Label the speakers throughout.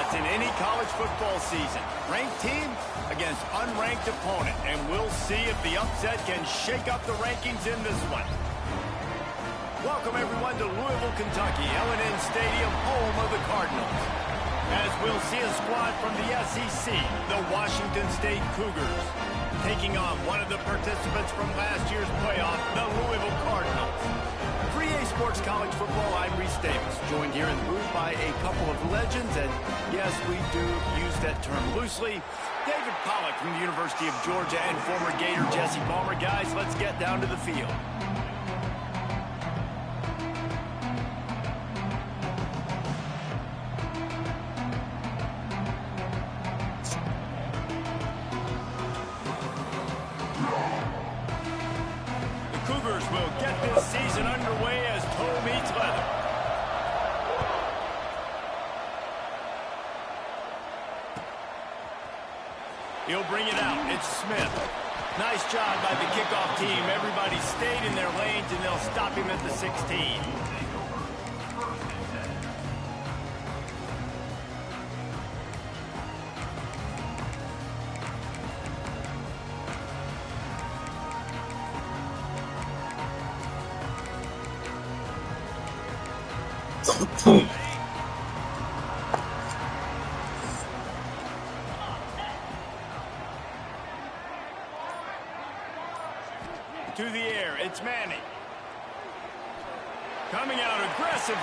Speaker 1: upsets in any college football season. Ranked team against unranked opponent. And we'll see if the upset can shake up the rankings in this one. Welcome, everyone, to Louisville, Kentucky, L&N Stadium, home of the Cardinals. As we'll see a squad from the SEC, the Washington State Cougars, taking on one of the participants from last year's playoff, the Louisville Cardinals. For EA Sports College Football, I'm Reese Davis, joined here in the booth by a couple of legends, and yes, we do use that term loosely. David Pollack from the University of Georgia and former Gator Jesse Palmer. Guys, let's get down to the field. Cougars will get this season underway as toe meets leather. He'll bring it out. It's Smith. Nice job by the kickoff team. Everybody stayed in their lanes, and they'll stop him at the 16. To the air, it's Manning. Coming out aggressively.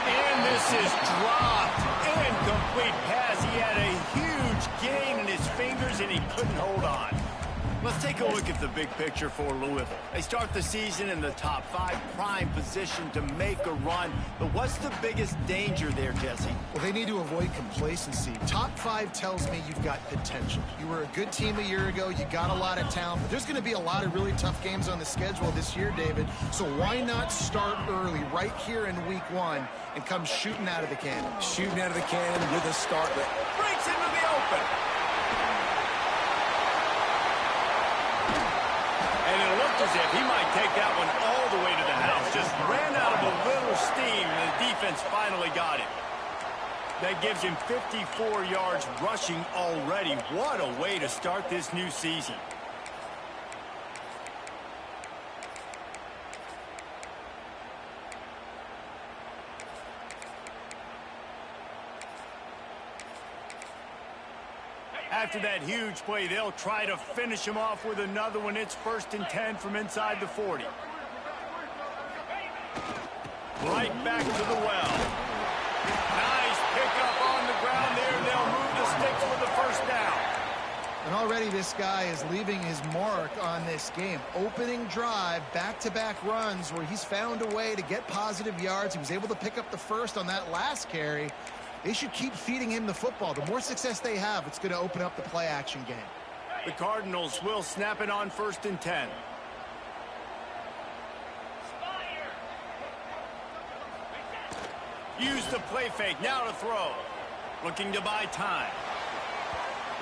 Speaker 1: And this is dropped. Incomplete pass. He had a huge gain in his fingers, and he couldn't hold on. Let's take a look at the big picture for Louisville. They start the season in the top 5, prime position to make a run. But what's the biggest danger there, Jesse?
Speaker 2: Well, they need to avoid complacency. Top 5 tells me you've got potential. You were a good team a year ago. You got a lot of talent. But there's going to be a lot of really tough games on the schedule this year, David. So why not start early right here in week 1 and come shooting out of the cannon?
Speaker 3: Shooting out of the cannon with a start that
Speaker 1: breaks into the open. As if he might take that one all the way to the house. Just ran out of a little steam, and the defense finally got him. That gives him 54 yards rushing already. What a way to start this new season. After that huge play, they'll try to finish him off with another one. It's 1st and 10 from inside the 40. Right back to the well. Nice pickup on the ground there. They'll move the sticks with the 1st down.
Speaker 2: And already this guy is leaving his mark on this game. Opening drive, back-to-back runs where he's found a way to get positive yards. He was able to pick up the 1st on that last carry. They should keep feeding him the football. The more success they have, it's going to open up the play-action game.
Speaker 1: The Cardinals will snap it on 1st and 10. Use the play fake. Now to throw. Looking to buy time.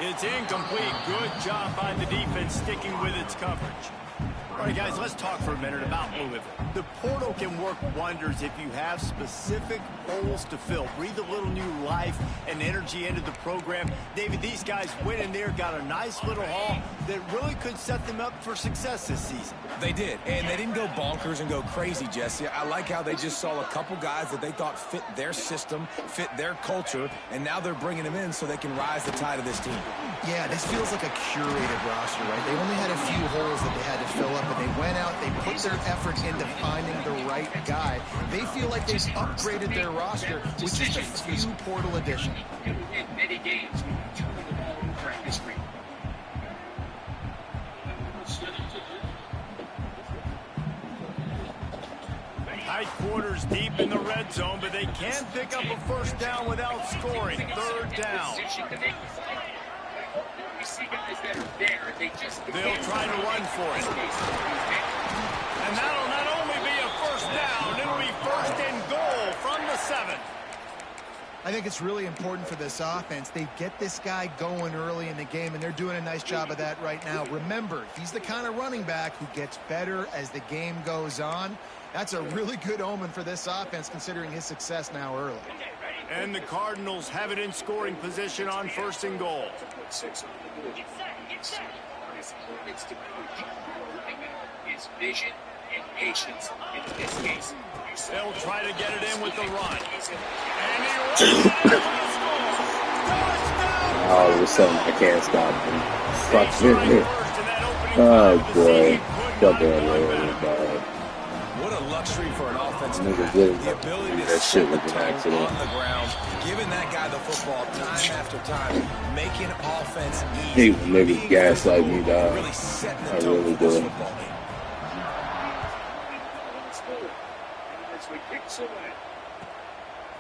Speaker 1: It's incomplete. Good job by the defense sticking with its coverage. All right, guys, let's talk for a minute about Louisville. The portal can work wonders if you have specific holes to fill. Breathe a little new life and energy into the program. David, these guys went in there, got a nice little haul that really could set them up for success this season.
Speaker 3: they did, and they didn't go bonkers and go crazy, Jesse. I like how they just saw a couple guys that they thought fit their system, fit their culture, and now they're bringing them in so they can rise the tide of this team.
Speaker 2: Yeah, this feels like a curated roster, right? They only had a few holes that they had to fill up, and they went out, they put their effort into finding the right guy. They feel like they've upgraded their roster with just a few portal additions.
Speaker 4: Many games turning the ball over in history.
Speaker 1: Tight quarters deep in the red zone, but they can pick up a first down without scoring. Third down. They'll try to run for it. And that'll not only be a first down, it'll be first and goal from the 7.
Speaker 2: I think it's really important for this offense. They get this guy going early in the game, and they're doing a nice job of that right now. Remember, he's the kind of running back who gets better as the game goes on. That's a really good omen for this offense, considering his success now early.
Speaker 1: And the Cardinals have it in scoring position on 1st and goal.
Speaker 4: His vision and patience. In this case,
Speaker 1: they'll try to get it in with the run. And he runs it in for the score. Touchdown!
Speaker 5: All of a sudden, I can't stop him. Fuck it. Oh boy, fuck that.
Speaker 3: What a luxury for an offense to
Speaker 5: Nigga
Speaker 3: have.
Speaker 5: did
Speaker 3: The ability to
Speaker 5: that
Speaker 3: set
Speaker 5: shit
Speaker 3: the
Speaker 5: was an
Speaker 3: tone
Speaker 5: accident.
Speaker 3: on the ground, giving that guy the football time after time, making offense
Speaker 5: I
Speaker 3: easy.
Speaker 5: hate when niggas gaslight me, dog.
Speaker 3: Really setting the
Speaker 5: I
Speaker 3: tone
Speaker 5: really
Speaker 3: for this
Speaker 5: do.
Speaker 3: football game.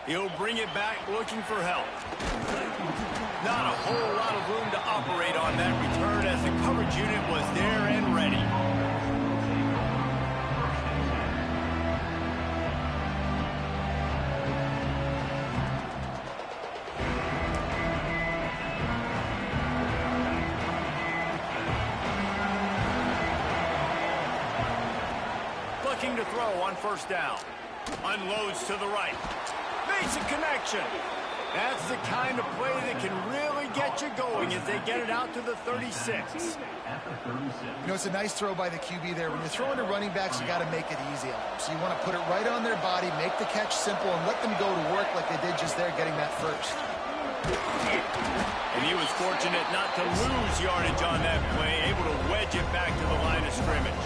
Speaker 1: He'll bring it back looking for help. Not a whole lot of room to operate on that return as the coverage unit was there and ready. Looking to throw on 1st down. Unloads to the right. Makes a connection. That's the kind of play that can really get you going as they get it out to the 36.
Speaker 2: You know, it's a nice throw by the QB there. When you're throwing to running backs, you got to make it easy on them. So you want to put it right on their body, make the catch simple, and let them go to work like they did just there getting that first.
Speaker 1: And he was fortunate not to lose yardage on that play, able to wedge it back to the line of scrimmage.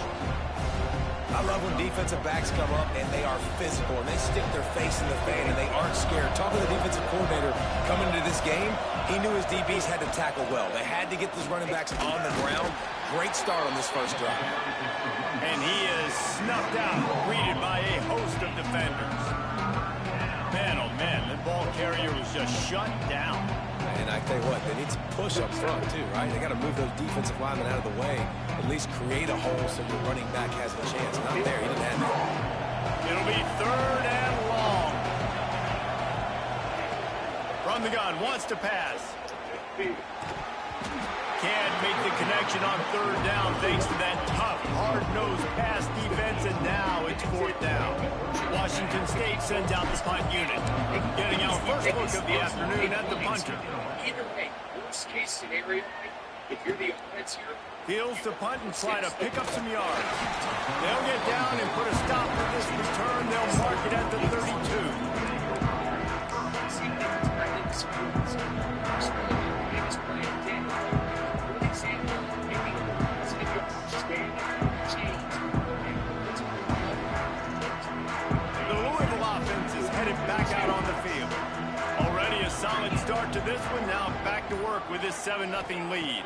Speaker 3: I love when defensive backs come up and they are physical and they stick their face in the fan and they aren't scared. Talking to the defensive coordinator coming into this game, he knew his DBs had to tackle well. They had to get those running backs on the ground. Great start on this first drive.
Speaker 1: And he is snuffed out, greeted by a host of defenders. Man, oh man, the ball carrier was just shut down.
Speaker 3: And I tell you what, they need to push up front too, right? They got to move those defensive linemen out of the way, at least create a hole so your running back has a chance. Not there, he didn't have that.
Speaker 1: It'll be 3rd and long. From the gun, wants to pass. Can't make the connection on 3rd down thanks to that tough, hard-nosed pass defense, and now it's 4th down. Washington State sends out the punt unit. Getting our first look of the afternoon at the punter.
Speaker 4: Either way, worst case scenario, if you're the offense here,
Speaker 1: Fields to punt and try to pick up some yards. They'll get down and put a stop to this return. They'll mark it at the 32. The Louisville offense is headed back out on the field. Already a solid start to this one. Now back to work with this 7-0 lead.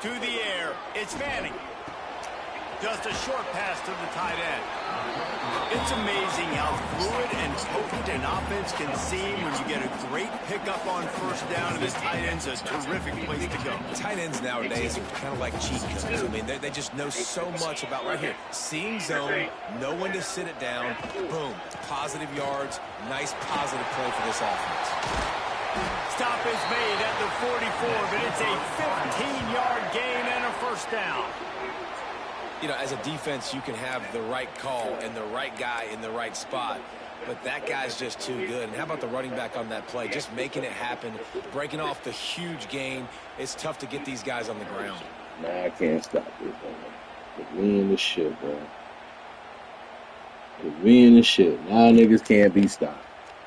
Speaker 1: To the air, it's Manning. Just a short pass to the tight end. It's amazing how fluid and potent an offense can seem when you get a great pickup on 1st down, and the tight end's a terrific place to go.
Speaker 3: Tight ends nowadays are kind of like cheat codes. I mean, they just know so much about right here. Seeing zone, know when to sit it down, boom, positive yards, nice positive play for this offense.
Speaker 1: Stop is made at the 44, but it's a 15-yard gain and a 1st down.
Speaker 3: You know, as a defense, you can have the right call and the right guy in the right spot, but that guy's just too good. And how about the running back on that play? Just making it happen, breaking off the huge gain. It's tough to get these guys on the ground.
Speaker 5: Nah, I can't stop this, man. Put me in the shit, bro. Put me in the shit. Now niggas can't be stopped.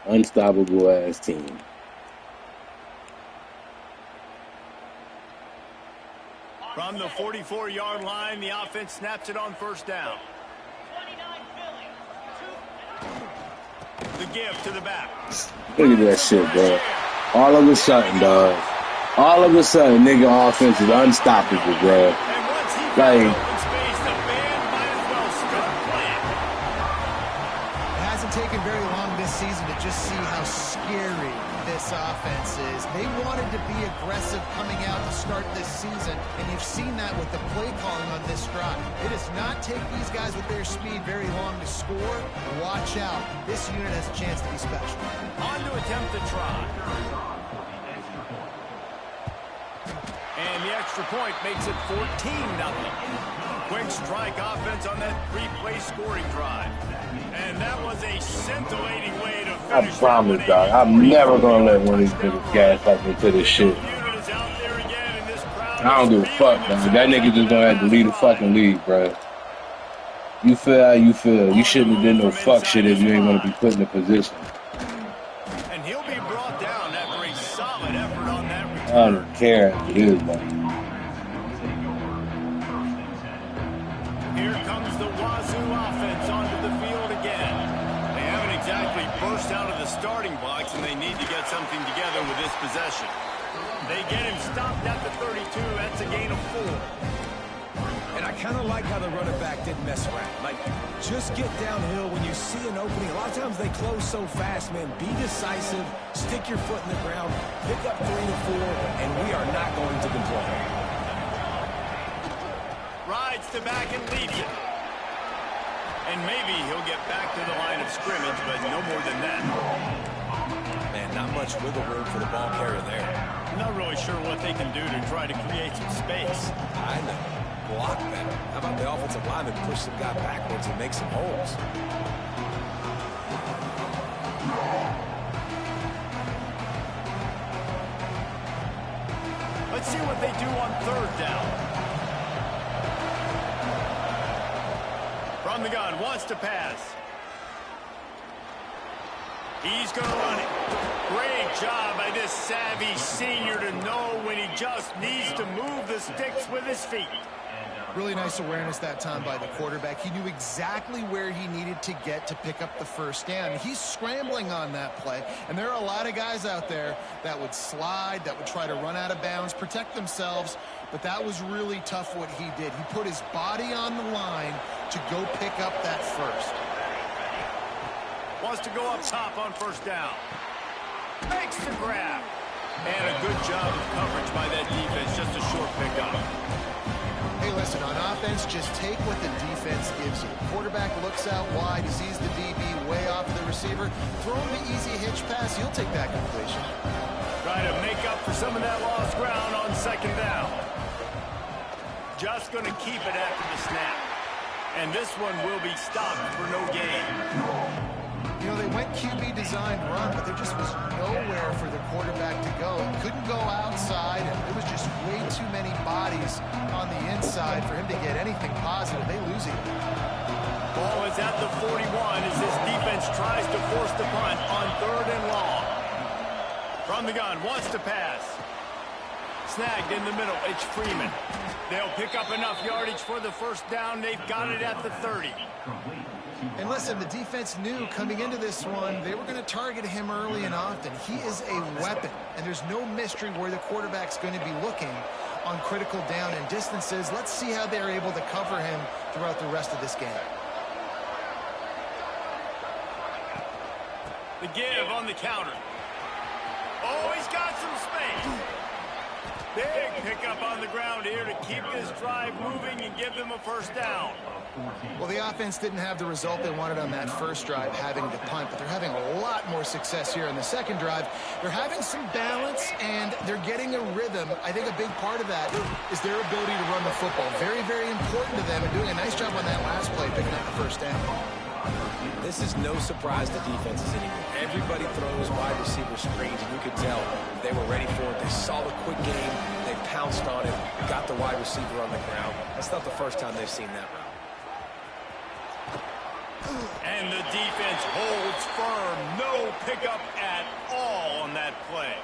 Speaker 5: Unstoppable ass team.
Speaker 1: From the 44-yard line, the offense snaps it on 1st down. The give to the back.
Speaker 5: Look at that shit, bro. All of a sudden, dog. All of a sudden, nigga offense is unstoppable, bro.
Speaker 1: And once he got
Speaker 5: Like,
Speaker 1: open space, the band might as well start playing.
Speaker 2: It hasn't taken very long this season to just see how scary this offense is. They wanted to be aggressive coming out to start this season, and you've seen that with the play calling on this drive. It does not take these guys with their speed very long to score. Watch out. This unit has a chance to be special.
Speaker 1: On to attempt to try. And the extra point makes it 14-0. Quick strike offense on that 3-play scoring drive. And that was a scintillating way to
Speaker 5: I promise, dog. I'm never gonna let one of these niggas gas up into this shit. I don't give a fuck, dog. That nigga just gonna have to leave the fucking league, bro. You feel how you feel. You shouldn't have done no fuck shit if you ain't gonna be put in a position.
Speaker 1: And he'll be brought down after a solid effort on that return.
Speaker 5: I don't care if it is, man.
Speaker 1: Here comes the Wazzou offense onto the field again. They haven't exactly burst out of the starting blocks, and they need to get something together with this possession. They get him stopped at the 32. That's a gain of 4.
Speaker 3: And I kind of like how the running back didn't mess around. Like, just get downhill when you see an opening. A lot of times they close so fast, man. Be decisive, stick your foot in the ground, pick up 3 to 4, and we are not going to complain.
Speaker 1: Rides to back and lead you. And maybe he'll get back to the line of scrimmage, but no more than that.
Speaker 3: Man, not much wiggle room for the ball carrier there.
Speaker 1: Not really sure what they can do to try to create some space.
Speaker 3: I know. Block better. How about the offensive lineman push some guy backwards and make some holes?
Speaker 1: Let's see what they do on 3rd down. From the gun, wants to pass. He's going to run it. Great job by this savvy senior to know when he just needs to move the sticks with his feet.
Speaker 2: Really nice awareness that time by the quarterback. He knew exactly where he needed to get to pick up the first down. He's scrambling on that play, and there are a lot of guys out there that would slide, that would try to run out of bounds, protect themselves, but that was really tough what he did. He put his body on the line to go pick up that first.
Speaker 1: Wants to go up top on 1st down. Makes the grab. And a good job of coverage by that defense. Just a short pickup.
Speaker 2: Hey, listen, on offense, just take what the defense gives you. Quarterback looks out wide. He sees the DB way off the receiver. Throw him the easy hitch pass. He'll take that completion.
Speaker 1: Try to make up for some of that lost ground on 2nd down. Just going to keep it after the snap. And this one will be stopped for no gain.
Speaker 2: You know, they went QB designed run, but there just was nowhere for the quarterback to go. He couldn't go outside, and there was just way too many bodies on the inside for him to get anything positive. They lose it.
Speaker 1: Ball is at the 41 as this defense tries to force the punt on 3rd and long. From the gun, wants to pass. Snagged in the middle, it's Freeman. They'll pick up enough yardage for the first down. They've got it at the 30.
Speaker 2: And listen, the defense knew coming into this one, they were going to target him early and often. He is a weapon, and there's no mystery where the quarterback's going to be looking on critical down and distances. Let's see how they're able to cover him throughout the rest of this game.
Speaker 1: The give on the counter. Oh, he's got some space. Big pickup on the ground here to keep this drive moving and give them a first down.
Speaker 2: Well, the offense didn't have the result they wanted on that first drive, having to punt, but they're having a lot more success here in the second drive. They're having some balance, and they're getting a rhythm. I think a big part of that is their ability to run the football. Very, very important to them, and doing a nice job on that last play, picking up the first down.
Speaker 3: This is no surprise to defenses anymore. Everybody throws wide receiver screens, and you could tell they were ready for it. They saw the quick game. They pounced on it, got the wide receiver on the ground. That's not the first time they've seen that route.
Speaker 1: And the defense holds firm. No pickup at all on that play.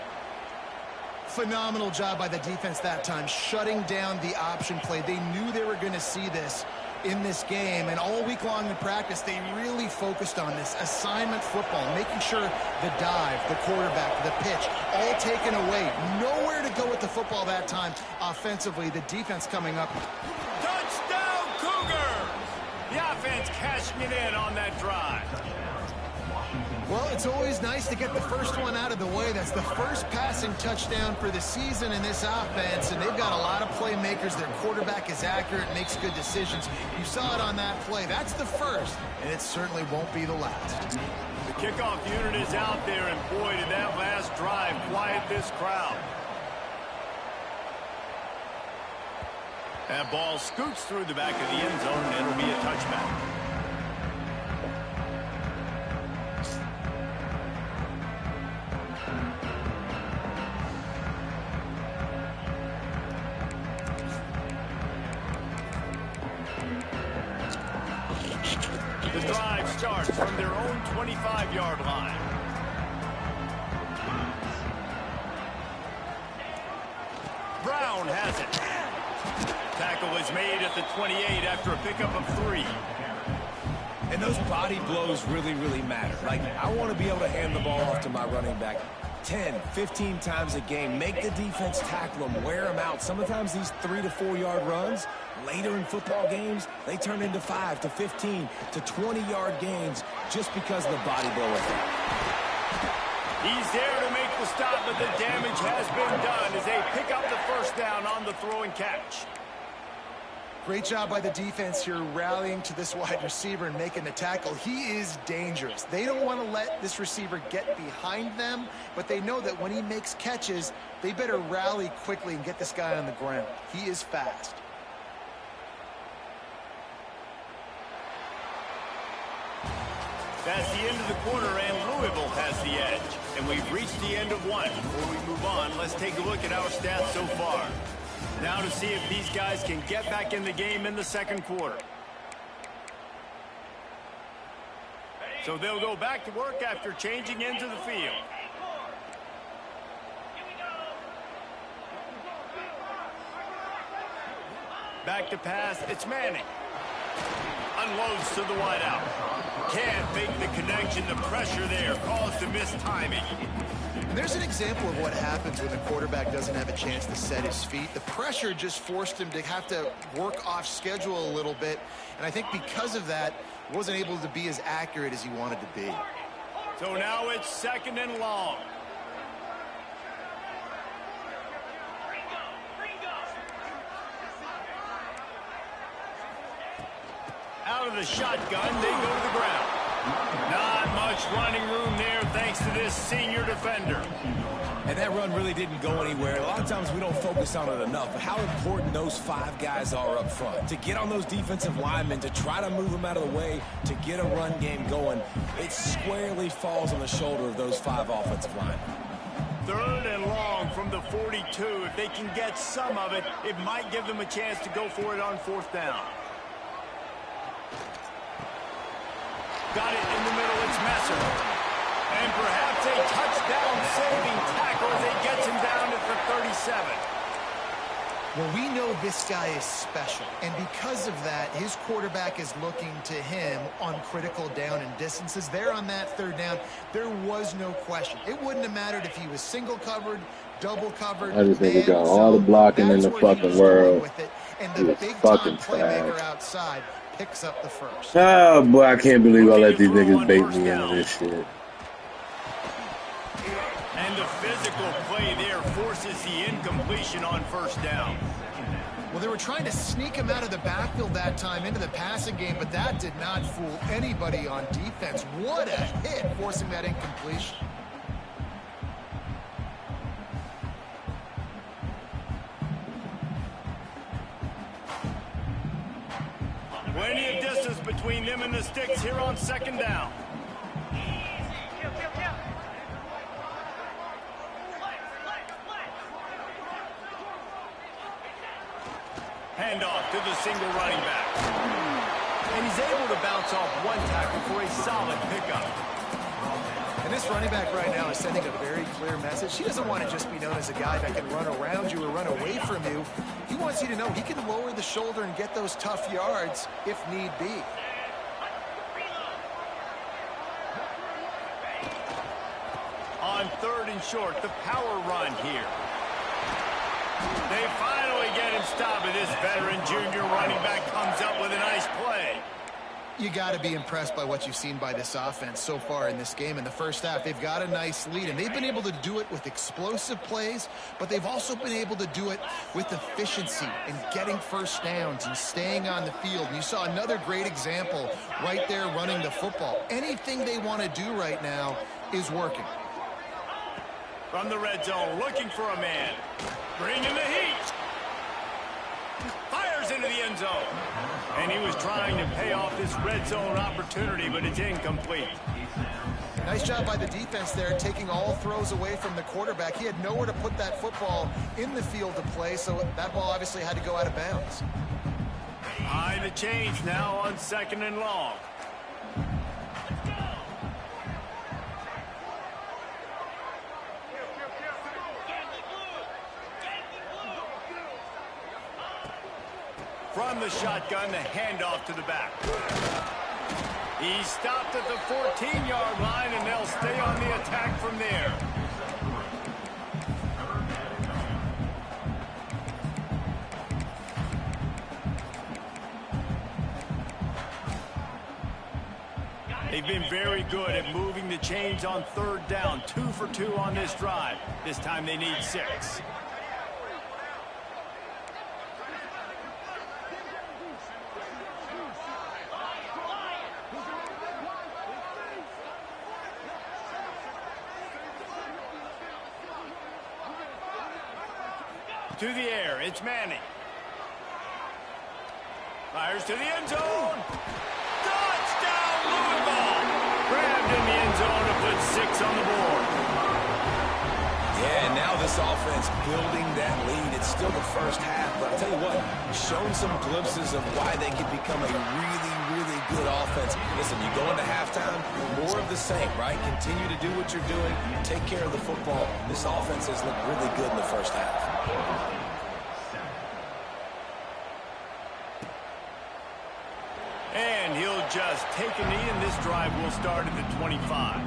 Speaker 2: Phenomenal job by the defense that time, shutting down the option play. They knew they were going to see this in this game, and all week long in practice, they really focused on this assignment football, making sure the dive, the quarterback, the pitch, all taken away. Nowhere to go with the football that time offensively. The defense coming up.
Speaker 1: Touchdown, Cougars! The offense cashing it in on that drive.
Speaker 2: Well, it's always nice to get the first one out of the way. That's the first passing touchdown for the season in this offense, and they've got a lot of playmakers. Their quarterback is accurate, makes good decisions. You saw it on that play. That's the first, and it certainly won't be the last.
Speaker 1: The kickoff unit is out there, and boy, did that last drive quiet this crowd. That ball scoots through the back of the end zone, and it'll be a touchback. starts from their own 25-yard line. Brown has it. Tackle is made at the 28 after a pickup of 3.
Speaker 3: And those body blows really, really matter. Like, I want to be able to hand the ball off to my running back 10, 15 times a game. Make the defense tackle them, wear them out. Sometimes these 3 to 4 yard runs, later in football games, they turn into 5 to 15 to 20-yard gains just because of the body blow effect.
Speaker 1: He's there to make the stop, but the damage has been done as they pick up the first down on the throw and catch.
Speaker 2: Great job by the defense here rallying to this wide receiver and making the tackle. He is dangerous. They don't want to let this receiver get behind them, but they know that when he makes catches, they better rally quickly and get this guy on the ground. He is fast.
Speaker 1: That's the end of the quarter, and Louisville has the edge. And we've reached the end of one. Before we move on, let's take a look at our stats so far. Now to see if these guys can get back in the game in the second quarter. So they'll go back to work after changing into the field. Back to pass, it's Manning. Unloads to the wideout. Can't make the connection. The pressure there caused a missed timing.
Speaker 2: And there's an example of what happens when the quarterback doesn't have a chance to set his feet. The pressure just forced him to have to work off schedule a little bit. And I think because of that, he wasn't able to be as accurate as he wanted to be.
Speaker 1: So now it's 2nd and long. Out of the shotgun, they go to the ground. Not much running room there thanks to this senior defender.
Speaker 3: And that run really didn't go anywhere. A lot of times we don't focus on it enough, but how important those 5 guys are up front. To get on those defensive linemen, to try to move them out of the way, to get a run game going, it squarely falls on the shoulder of those 5 offensive linemen.
Speaker 1: 3rd and long from the 42. If they can get some of it, it might give them a chance to go for it on 4th down. Got it in the middle, it's Messer. And perhaps a touchdown-saving tackle as he gets him down at the 37.
Speaker 2: Well, we know this guy is special, and because of that, his quarterback is looking to him on critical down and distances. There on that 3rd down, there was no question. It wouldn't have mattered if he was single covered, double covered.
Speaker 5: I just think he got all the blocking in the fucking world.
Speaker 2: And the big-time playmaker outside picks up the first.
Speaker 5: Oh, boy, I can't believe I let these niggas bait me into this shit.
Speaker 1: And the physical play there forces the incompletion on 1st down.
Speaker 2: Well, they were trying to sneak him out of the backfield that time into the passing game, but that did not fool anybody on defense. What a hit, forcing that incompletion.
Speaker 1: Plenty of distance between them and the sticks here on 2nd down. Handoff to the single running back. And he's able to bounce off one tackle for a solid pickup.
Speaker 2: And this running back right now is sending a very clear message. He doesn't want to just be known as a guy that can run around you or run away from you. He wants you to know he can lower the shoulder and get those tough yards if need be.
Speaker 1: On 3rd and short, the power run here. They finally get him stopped, and this veteran junior running back comes up with a nice play.
Speaker 2: You got to be impressed by what you've seen by this offense so far in this game. In the first half, they've got a nice lead, and they've been able to do it with explosive plays, but they've also been able to do it with efficiency and getting first downs and staying on the field. And you saw another great example right there running the football. Anything they want to do right now is working.
Speaker 1: From the red zone, looking for a man. Bringing the heat. Fires into the end zone. And he was trying to pay off this red zone opportunity, but it's incomplete.
Speaker 2: Nice job by the defense there, taking all throws away from the quarterback. He had nowhere to put that football in the field to play, so that ball obviously had to go out of bounds.
Speaker 1: High the chains now on 2nd and long. from the shotgun, the handoff to the back. He stopped at the 14-yard line, and they'll stay on the attack from there. They've been very good at moving the chains on third down. 2 for 2 on this drive. This time they need 6. To the air, it's Manning. Fires to the end zone. Touchdown, Louisville! Grabbed in the end zone to put 6 on the board.
Speaker 3: Yeah, and now this offense building that lead. It's still the first half, but I'll tell you what, shown some glimpses of why they could become a really, really good offense. Listen, you go into halftime, more of the same, right? Continue to do what you're doing, take care of the football. This offense has looked really good in the first half.
Speaker 1: And he'll just take a knee, and this drive will start at the 25.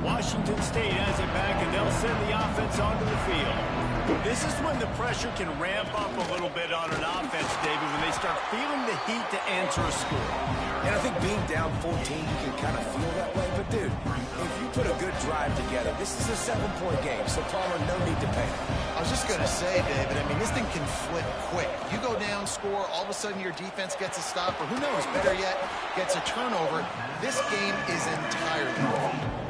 Speaker 1: Washington State has it back, and they'll send the offense onto the field. This is when the pressure can ramp up a little bit on an offense, David, when they start feeling the heat to answer a score.
Speaker 3: And I think being down 14, you can kind of feel that way. But, dude, if you put a good drive together, this is a 7-point game, so Palmer, no need to panic.
Speaker 2: I was just going to say, David, I mean, this thing can flip quick. You go down, score, all of a sudden your defense gets a stop, or who knows, better yet, gets a turnover. This game is entirely different.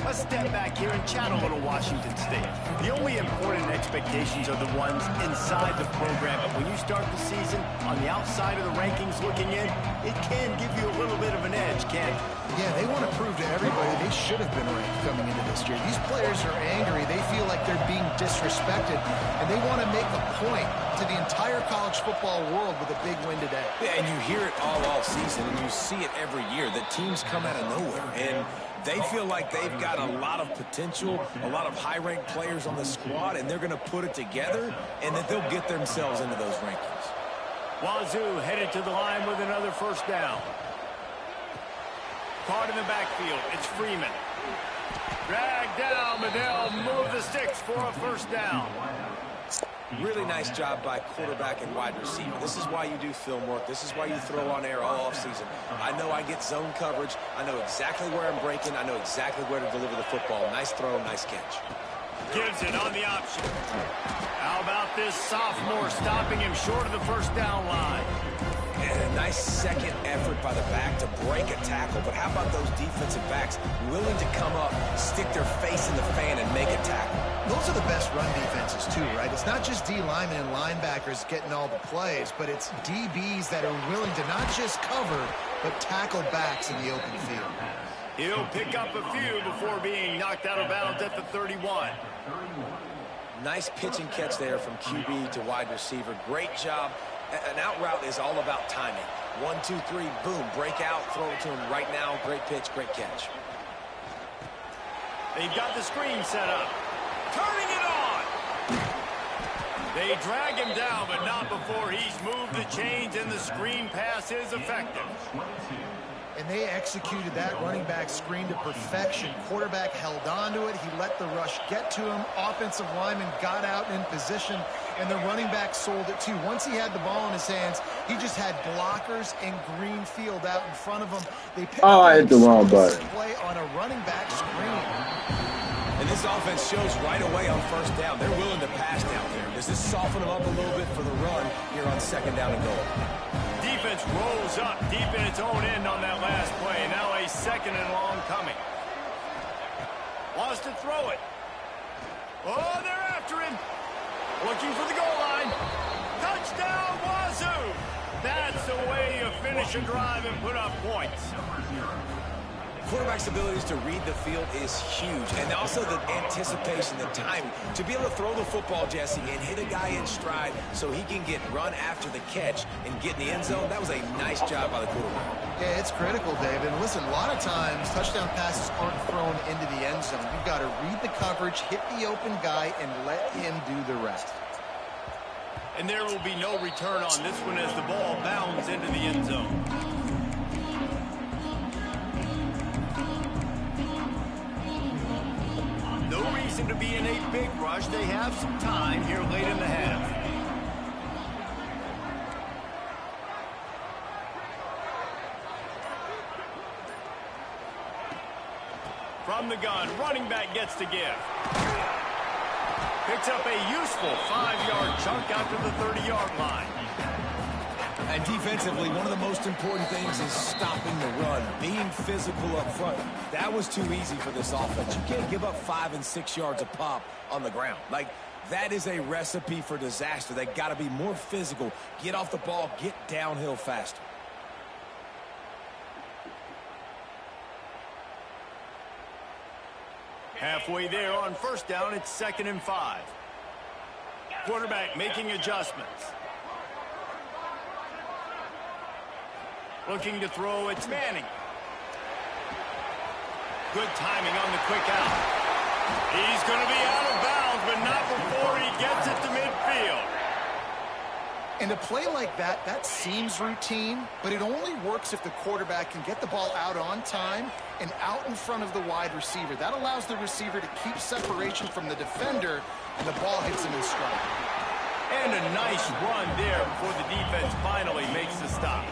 Speaker 1: Let's step back here and chat a little Washington State. The only important expectations are the ones inside the program. But when you start the season on the outside of the rankings looking in, it can give you a little bit of an edge, can't it?
Speaker 2: Yeah, they want to prove to everybody they should have been ranked coming into this year. These players are angry. They feel like they're being disrespected, and they want to make a point to the entire college football world with a big win today.
Speaker 3: Yeah, and you hear it all season, and you see it every year. The teams come out of nowhere, and they feel like they've got a lot of potential, a lot of high-ranked players on the squad, and they're going to put it together, and that they'll get themselves into those rankings.
Speaker 1: Wazzou headed to the line with another first down. Caught in the backfield, it's Freeman. Dragged down, but they'll move the sticks for a first down.
Speaker 3: Really nice job by quarterback and wide receiver. This is why you do film work. This is why you throw on air all offseason. I know I get zone coverage. I know exactly where I'm breaking. I know exactly where to deliver the football. Nice throw, nice catch.
Speaker 1: Gives it on the option. How about this sophomore stopping him short of the first down line?
Speaker 3: And a nice second effort by the back to break a tackle. But how about those defensive backs willing to come up, stick their face in the fan, and make a tackle?
Speaker 2: Those are the best run defenses, too, right? It's not just D linemen and linebackers getting all the plays, but it's DBs that are willing to not just cover, but tackle backs in the open field.
Speaker 1: He'll pick up a few before being knocked out of bounds at the 31.
Speaker 3: Nice pitch and catch there from QB to wide receiver. Great job. An out route is all about timing. 1, 2, 3, boom, break out, throw it to him right now. Great pitch, great catch.
Speaker 1: They've got the screen set up. Turning it on. They drag him down, but not before he's moved the chains, and the screen pass is effective.
Speaker 2: And they executed that running back screen to perfection. Quarterback held on to it. He let the rush get to him. Offensive lineman got out in position, and the running back sold it too. Once he had the ball in his hands, he just had blockers and green field out in front of him. They picked
Speaker 5: I hit the wrong button.
Speaker 2: Play on a running back screen.
Speaker 3: And this offense shows right away on first down. They're willing to pass down here. Does this soften them up a little bit for the run here on second down and goal?
Speaker 1: Defense rolls up deep in its own end on that last play. Now a second and long coming. Wants to throw it. Oh, they're after him. Looking for the goal line. Touchdown, Wazzou. That's the way you finish a drive and put up points.
Speaker 3: quarterback's abilities to read the field is huge, and also the anticipation, the timing. To be able to throw the football, Jesse, and hit a guy in stride so he can get run after the catch and get in the end zone, that was a nice job by the quarterback.
Speaker 2: Yeah, it's critical, David. Listen, a lot of times touchdown passes aren't thrown into the end zone. You've got to read the coverage, hit the open guy, and let him do the rest.
Speaker 1: And there will be no return on this one as the ball bounds into the end zone. No reason to be in a big rush. They have some time here late in the half. From the gun, running back gets to give. Picks up a useful 5-yard chunk after the 30-yard line.
Speaker 3: And defensively, one of the most important things is stopping the run, being physical up front. That was too easy for this offense. You can't give up 5 and 6 yards a pop on the ground. Like, that is a recipe for disaster. They got to be more physical, get off the ball, get downhill faster.
Speaker 1: Halfway there on first down, it's 2nd and 5. Quarterback making adjustments. Looking to throw, it's Manning. Good timing on the quick out. He's going to be out of bounds, but not before he gets it to midfield.
Speaker 2: And a play like that, that seems routine, but it only works if the quarterback can get the ball out on time and out in front of the wide receiver. That allows the receiver to keep separation from the defender, and the ball hits him in stride.
Speaker 1: And a nice run there before the defense finally makes the stop.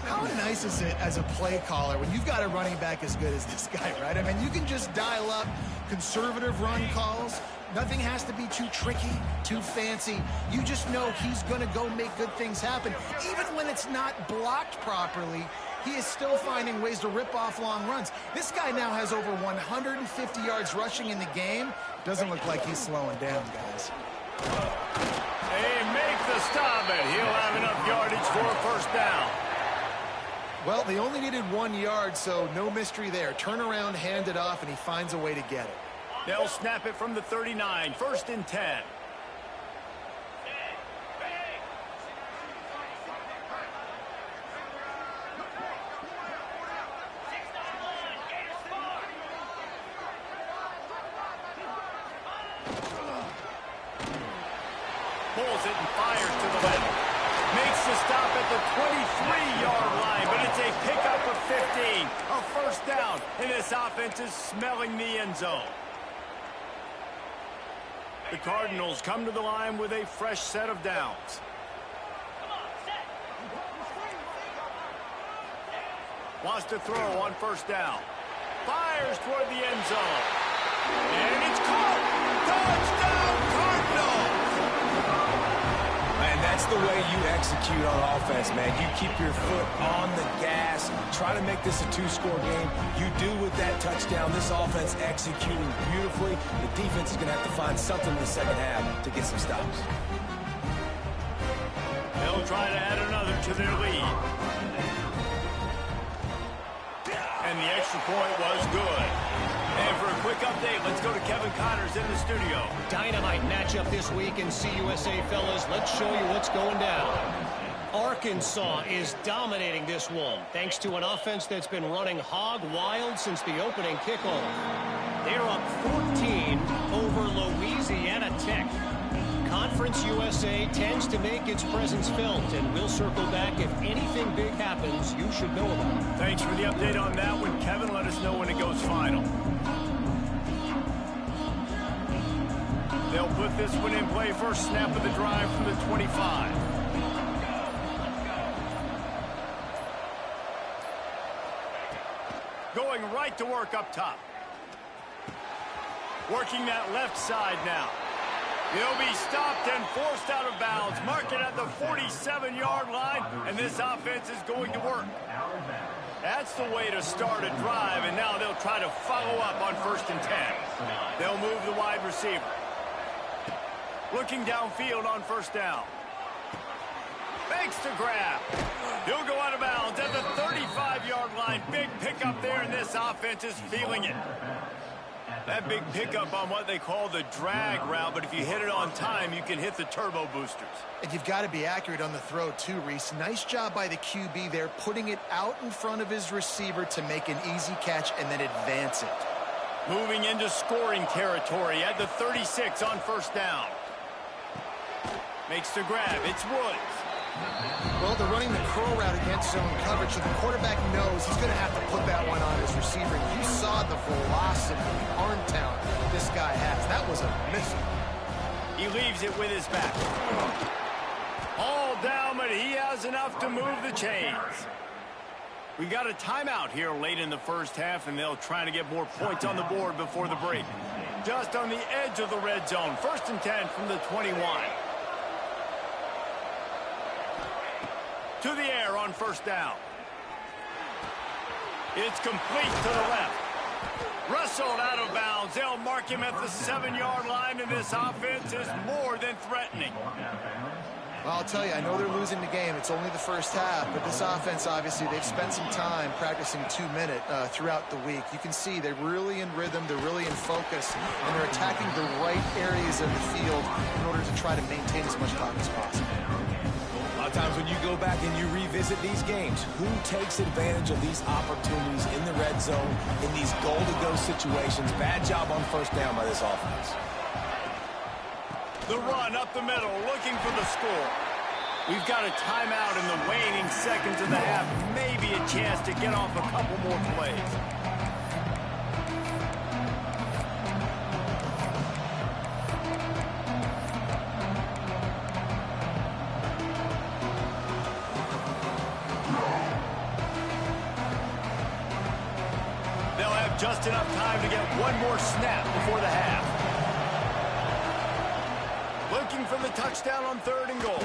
Speaker 2: How nice is it as a play caller when you've got a running back as good as this guy, right? I mean, you can just dial up conservative run calls. Nothing has to be too tricky, too fancy. You just know he's going to go make good things happen. Even when it's not blocked properly, he is still finding ways to rip off long runs. This guy now has over 150 yards rushing in the game. Doesn't look like he's slowing down, guys.
Speaker 1: They make the stop, and he'll have enough yardage for a first down.
Speaker 2: Well, they only needed 1 yard, so no mystery there. Turn around, hand it off, and he finds a way to get it.
Speaker 1: They'll snap it from the 39, 1st and 10. Pulls it and fires to the left. Makes the stop at the 23-yard line, but it's a pickup of 15. A first down, and this offense is smelling the end zone. The Cardinals come to the line with a fresh set of downs. Wants to throw on first down. Fires toward the end zone. And it's caught. Touchdown, Cardinals!
Speaker 3: Man, that's the way you execute on offense, man. You keep your foot on the gas. Try to make this a 2-score game. You do with that touchdown. This offense executing beautifully. The defense is going to have to find something in the second half to get some stops.
Speaker 1: They'll try to add another to their lead. And the extra point was good. And for a quick update, let's go to Kevin Connors in the studio.
Speaker 6: Dynamite matchup this week in CUSA, fellas. Let's show you what's going down. Arkansas is dominating this one, thanks to an offense that's been running hog wild since the opening kickoff. They're up 14 over Louisiana Tech. Conference USA tends to make its presence felt, and we'll circle back if anything big happens you should know about.
Speaker 1: Thanks for the update on that one, Kevin. Let us know when it goes final. They'll put this one in play. First snap of the drive from the 25. Going right to work up top. Working that left side now. He'll be stopped and forced out of bounds. Mark it at the 47-yard line, and this offense is going to work. That's the way to start a drive, and now they'll try to follow up on 1st and 10. They'll move the wide receiver. Looking downfield on first down. Makes the grab. He'll go out of bounds at the 35-yard line. Big pickup there, and this offense is feeling it. That big pickup on what they call the drag route, but if you hit it on time, you can hit the turbo boosters.
Speaker 2: And you've got to be accurate on the throw too, Reese. Nice job by the QB there, putting it out in front of his receiver to make an easy catch and then advance it.
Speaker 1: Moving into scoring territory at the 36 on first down. Makes the grab. It's Woods.
Speaker 2: Well, they're running the curl route against zone coverage, so the quarterback knows he's going to have to put that one on his receiver. You saw the velocity, the arm talent this guy has. That was a missile.
Speaker 1: He leaves it with his back. All down, but he has enough to move the chains. We got a timeout here late in the first half, and they'll try to get more points on the board before the break. Just on the edge of the red zone. 1st and 10 from the 21. To the air on first down. It's complete to the left. Wrestled out of bounds. They'll mark him at the 7-yard line, and this offense is more than threatening.
Speaker 2: Well, I'll tell you, I know they're losing the game. It's only the first half, but this offense, obviously, they've spent some time practicing 2-minute throughout the week. You can see they're really in rhythm, they're really in focus, and they're attacking the right areas of the field in order to try to maintain as much clock as possible.
Speaker 3: A lot of times when you go back and you revisit these games, who takes advantage of these opportunities in the red zone, in these goal-to-go situations? Bad job on first down by this offense.
Speaker 1: The run up the middle, looking for the score. We've got a timeout in the waning seconds of the half. Maybe a chance to get off a couple more plays. They'll have just enough time to get one more snap before the half. Looking for the touchdown on 3rd and goal.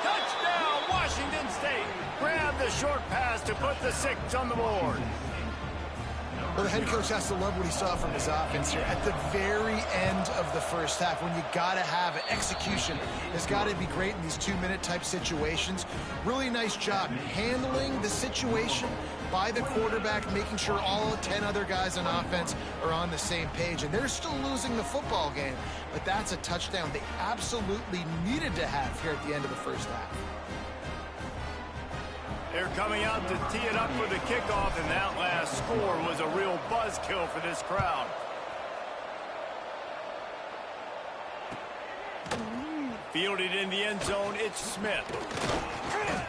Speaker 1: Touchdown, Washington State. Grab the short pass to put the 6 on the board.
Speaker 2: Well, the head coach has to love what he saw from his offense here at the very end of the first half when you got to have it. Execution has got to be great in these 2-minute type situations. Really nice job handling the situation by the quarterback, making sure all 10 other guys on offense are on the same page. And they're still losing the football game, but that's a touchdown they absolutely needed to have here at the end of the first half.
Speaker 1: They're coming out to tee it up for the kickoff, and that last score was a real buzzkill for this crowd. Fielded in the end zone, it's Smith.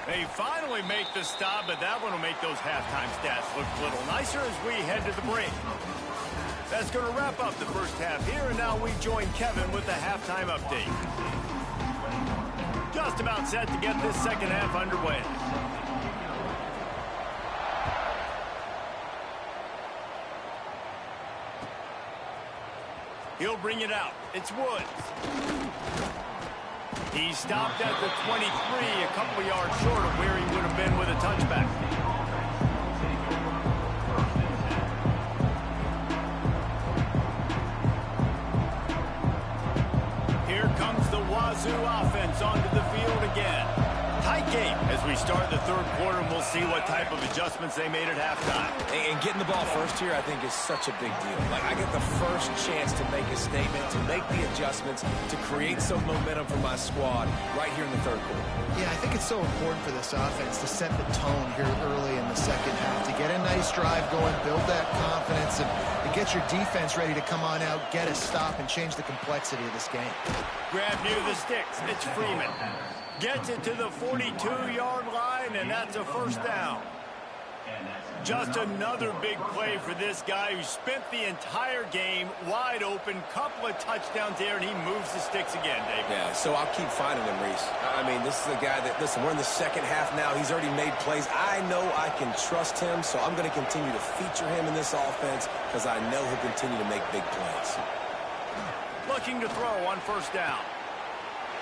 Speaker 1: They finally make the stop, but that one will make those halftime stats look a little nicer as we head to the break. That's going to wrap up the first half here, and now we join Kevin with the halftime update. Just about set to get this second half underway. He'll bring it out. It's Woods. He stopped at the 23, a couple of yards short of where he would have been with a touchback. Here comes the Wazzou offense onto the field again. Tight game as we start the 3rd quarter, and we'll see what type of adjustments they made at halftime.
Speaker 3: And getting the ball first here, I think, is such a big deal. Like, I get the first chance to make a statement, to make the adjustments, to create some momentum for my squad right here in the 3rd quarter.
Speaker 2: Yeah, I think it's so important for this offense to set the tone here early in the second half, to get a nice drive going, build that confidence, and get your defense ready to come on out, get a stop, and change the complexity of this game.
Speaker 1: Grab near the sticks. It's Freeman. Gets it to the 42-yard line, and that's a first down. Just another big play for this guy who spent the entire game wide open. Couple of touchdowns there, and he moves the sticks again, Dave.
Speaker 3: Yeah, so I'll keep finding him, Reese. I mean, this is a guy that, listen, we're in the second half now. He's already made plays. I know I can trust him, so I'm going to continue to feature him in this offense because I know he'll continue to make big plays.
Speaker 1: Looking to throw on first down.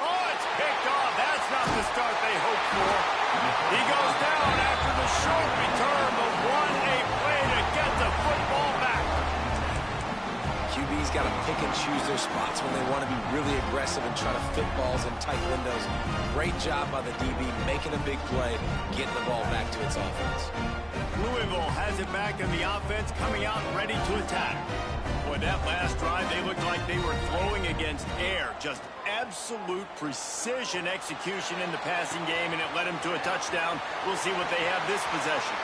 Speaker 1: Oh, it's picked off. That's not the start they hoped for. He goes down after the short return, but one a play to get the football back.
Speaker 3: QB's got to pick and choose their spots when they want to be really aggressive and try to fit balls in tight windows. Great job by the DB, making a big play, getting the ball back to its offense.
Speaker 1: Louisville has it back in the offense, coming out ready to attack. Boy, that last drive, they looked like they were throwing against air. Just absolute precision execution in the passing game, and it led them to a touchdown. We'll see what they have this possession.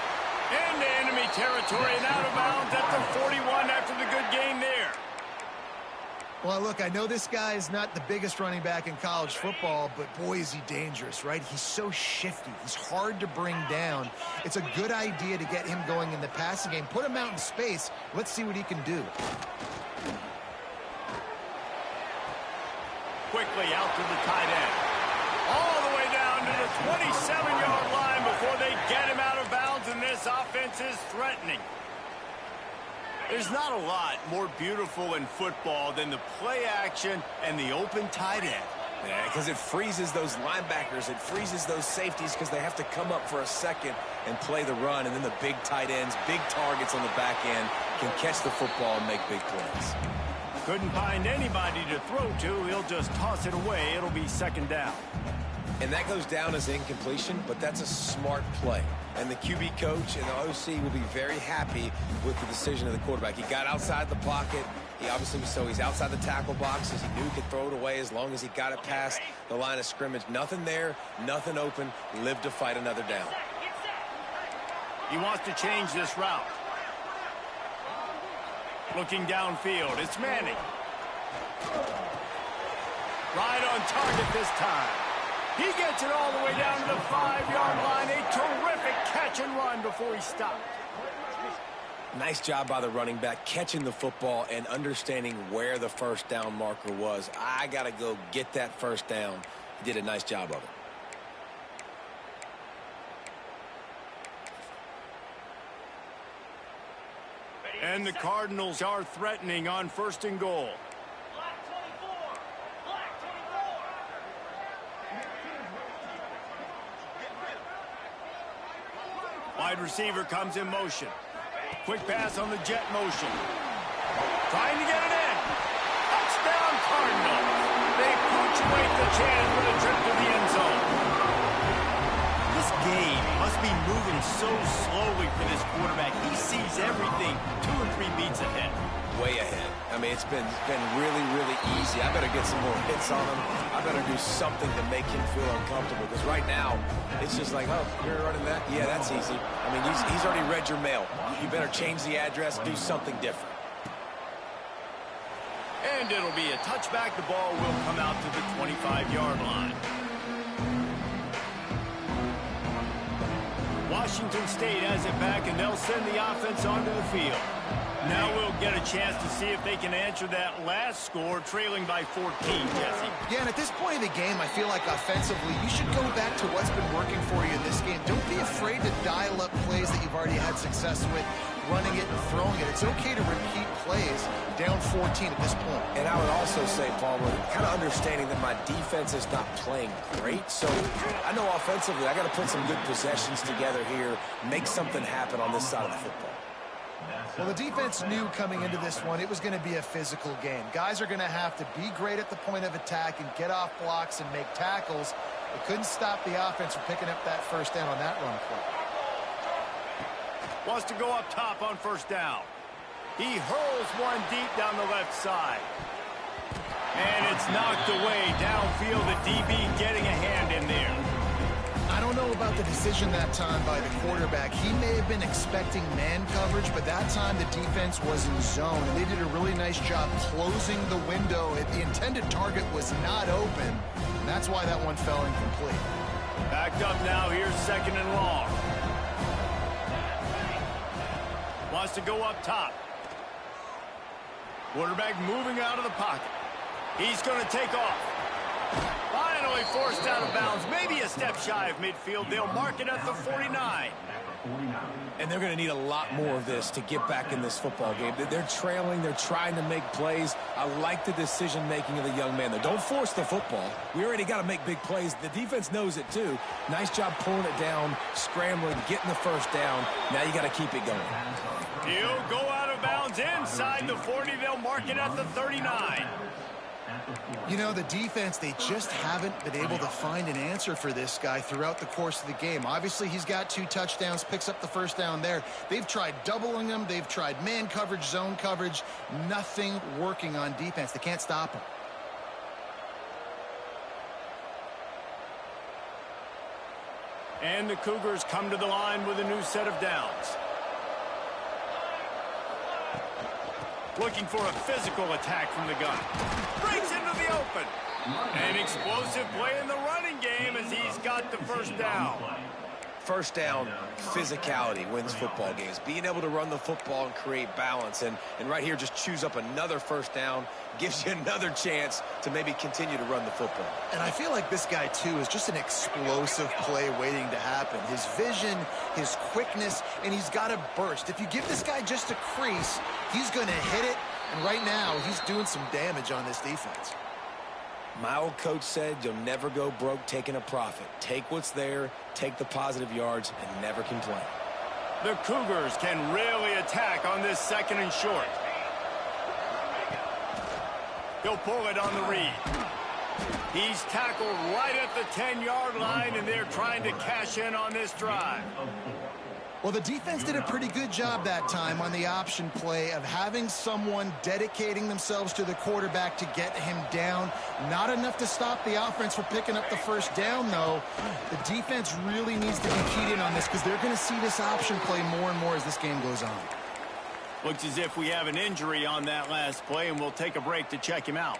Speaker 1: Into enemy territory and out of bounds at the 41 after the good gain there.
Speaker 2: Well, look, I know this guy is not the biggest running back in college football, but boy, is he dangerous, right? He's so shifty. He's hard to bring down. It's a good idea to get him going in the passing game. Put him out in space. Let's see what he can do.
Speaker 1: Quickly out to the tight end. All the way down to the 27-yard line before they get him out of bounds, and this offense is threatening. There's not a lot more beautiful in football than the play action and the open tight end.
Speaker 3: Yeah, because it freezes those linebackers. It freezes those safeties because they have to come up for a second and play the run. And then the big tight ends, big targets on the back end can catch the football and make big plays.
Speaker 1: Couldn't find anybody to throw to. He'll just toss it away. It'll be second down.
Speaker 3: And that goes down as incompletion, but that's a smart play. And the QB coach and the OC will be very happy with the decision of the quarterback. He got outside the pocket. He obviously was, so he's outside the tackle boxes. He knew he could throw it away as long as he got it past the line of scrimmage. Nothing there, nothing open. Live to fight another down.
Speaker 1: He wants to change this route. Looking downfield, it's Manning. Right on target this time. He gets it all the way down to the 5-yard line. A terrific catch and run before he stopped.
Speaker 3: Nice job by the running back, catching the football and understanding where the first down marker was. I got to go get that first down. He did a nice job of it.
Speaker 1: And the Cardinals are threatening on 1st and goal. Wide receiver comes in motion. Quick pass on the jet motion. Trying to get it in. Touchdown Cardinals. They punctuate the chance with a trip to the end zone. This game must be moving so slowly for this quarterback. He sees everything 2 or 3 beats ahead.
Speaker 3: Way ahead. I mean, it's been really, really easy. I better get some more hits on him. I better do something to make him feel uncomfortable. Because right now, it's just like, oh, you're running that? Yeah, that's easy. I mean, he's already read your mail. You better change the address, do something different.
Speaker 1: And it'll be a touchback. The ball will come out to the 25-yard line. Washington State has it back, and they'll send the offense onto the field. Now we'll get a chance to see if they can answer that last score, trailing by 14, Jesse.
Speaker 2: Yeah, and at this point of the game, I feel like offensively, you should go back to what's been working for you in this game. Don't be afraid to dial up plays that you've already had success with, running it and throwing it. It's okay to repeat plays down 14 at this point.
Speaker 3: And I would also say, Palmer, kind of understanding that my defense is not playing great. So I know offensively, I got to put some good possessions together here, make something happen on this side of the football.
Speaker 2: Well, the defense knew coming into this one it was going to be a physical game. Guys are going to have to be great at the point of attack and get off blocks and make tackles. They couldn't stop the offense from picking up that first down on that run play.
Speaker 1: Wants to go up top on 1st down. He hurls one deep down the left side. And it's knocked away downfield. The DB getting a hand in there.
Speaker 2: I don't know about the decision that time by the quarterback. He may have been expecting man coverage, but that time the defense was in zone, and they did a really nice job closing the window. The intended target was not open, and that's why that one fell incomplete.
Speaker 1: Backed up now. Here's 2nd and long. Wants to go up top. Quarterback moving out of the pocket. He's going to take off. Finally forced out of bounds. Maybe a step shy of midfield. They'll mark it at the 49.
Speaker 3: And they're going to need a lot more of this to get back in this football game. They're trailing. They're trying to make plays. I like the decision-making of the young man there. Don't force the football. We already got to make big plays. The defense knows it, too. Nice job pulling it down, scrambling, getting the first down. Now you got to keep it going.
Speaker 1: He'll go out of bounds inside the 40. They'll mark it at the 39.
Speaker 2: You know, the defense, they just haven't been able to find an answer for this guy throughout the course of the game. Obviously, he's got 2 touchdowns, picks up the first down there. They've tried doubling him. They've tried man coverage, zone coverage. Nothing working on defense. They can't stop him.
Speaker 1: And the Cougars come to the line with a new set of downs. Looking for a physical attack from the gun. Breaks into the open. An explosive play in the running game as he's got the first down.
Speaker 3: First down, physicality wins football games. Being able to run the football and create balance. And right here, just choose up another first down. Gives you another chance to maybe continue to run the football.
Speaker 2: And I feel like this guy, too, is just an explosive play waiting to happen. His vision, his quickness, and he's got a burst. If you give this guy just a crease, he's going to hit it. And right now, he's doing some damage on this defense.
Speaker 3: My old coach said you'll never go broke taking a profit. Take what's there, take the positive yards, and never complain.
Speaker 1: The Cougars can really attack on this 2nd and short. He'll pull it on the read. He's tackled right at the 10-yard line, and they're trying to cash in on this drive.
Speaker 2: Well, the defense did a pretty good job that time on the option play of having someone dedicating themselves to the quarterback to get him down. Not enough to stop the offense from picking up the first down, though. The defense really needs to be keyed in on this because they're going to see this option play more and more as this game goes on.
Speaker 1: Looks as if we have an injury on that last play, and we'll take a break to check him out.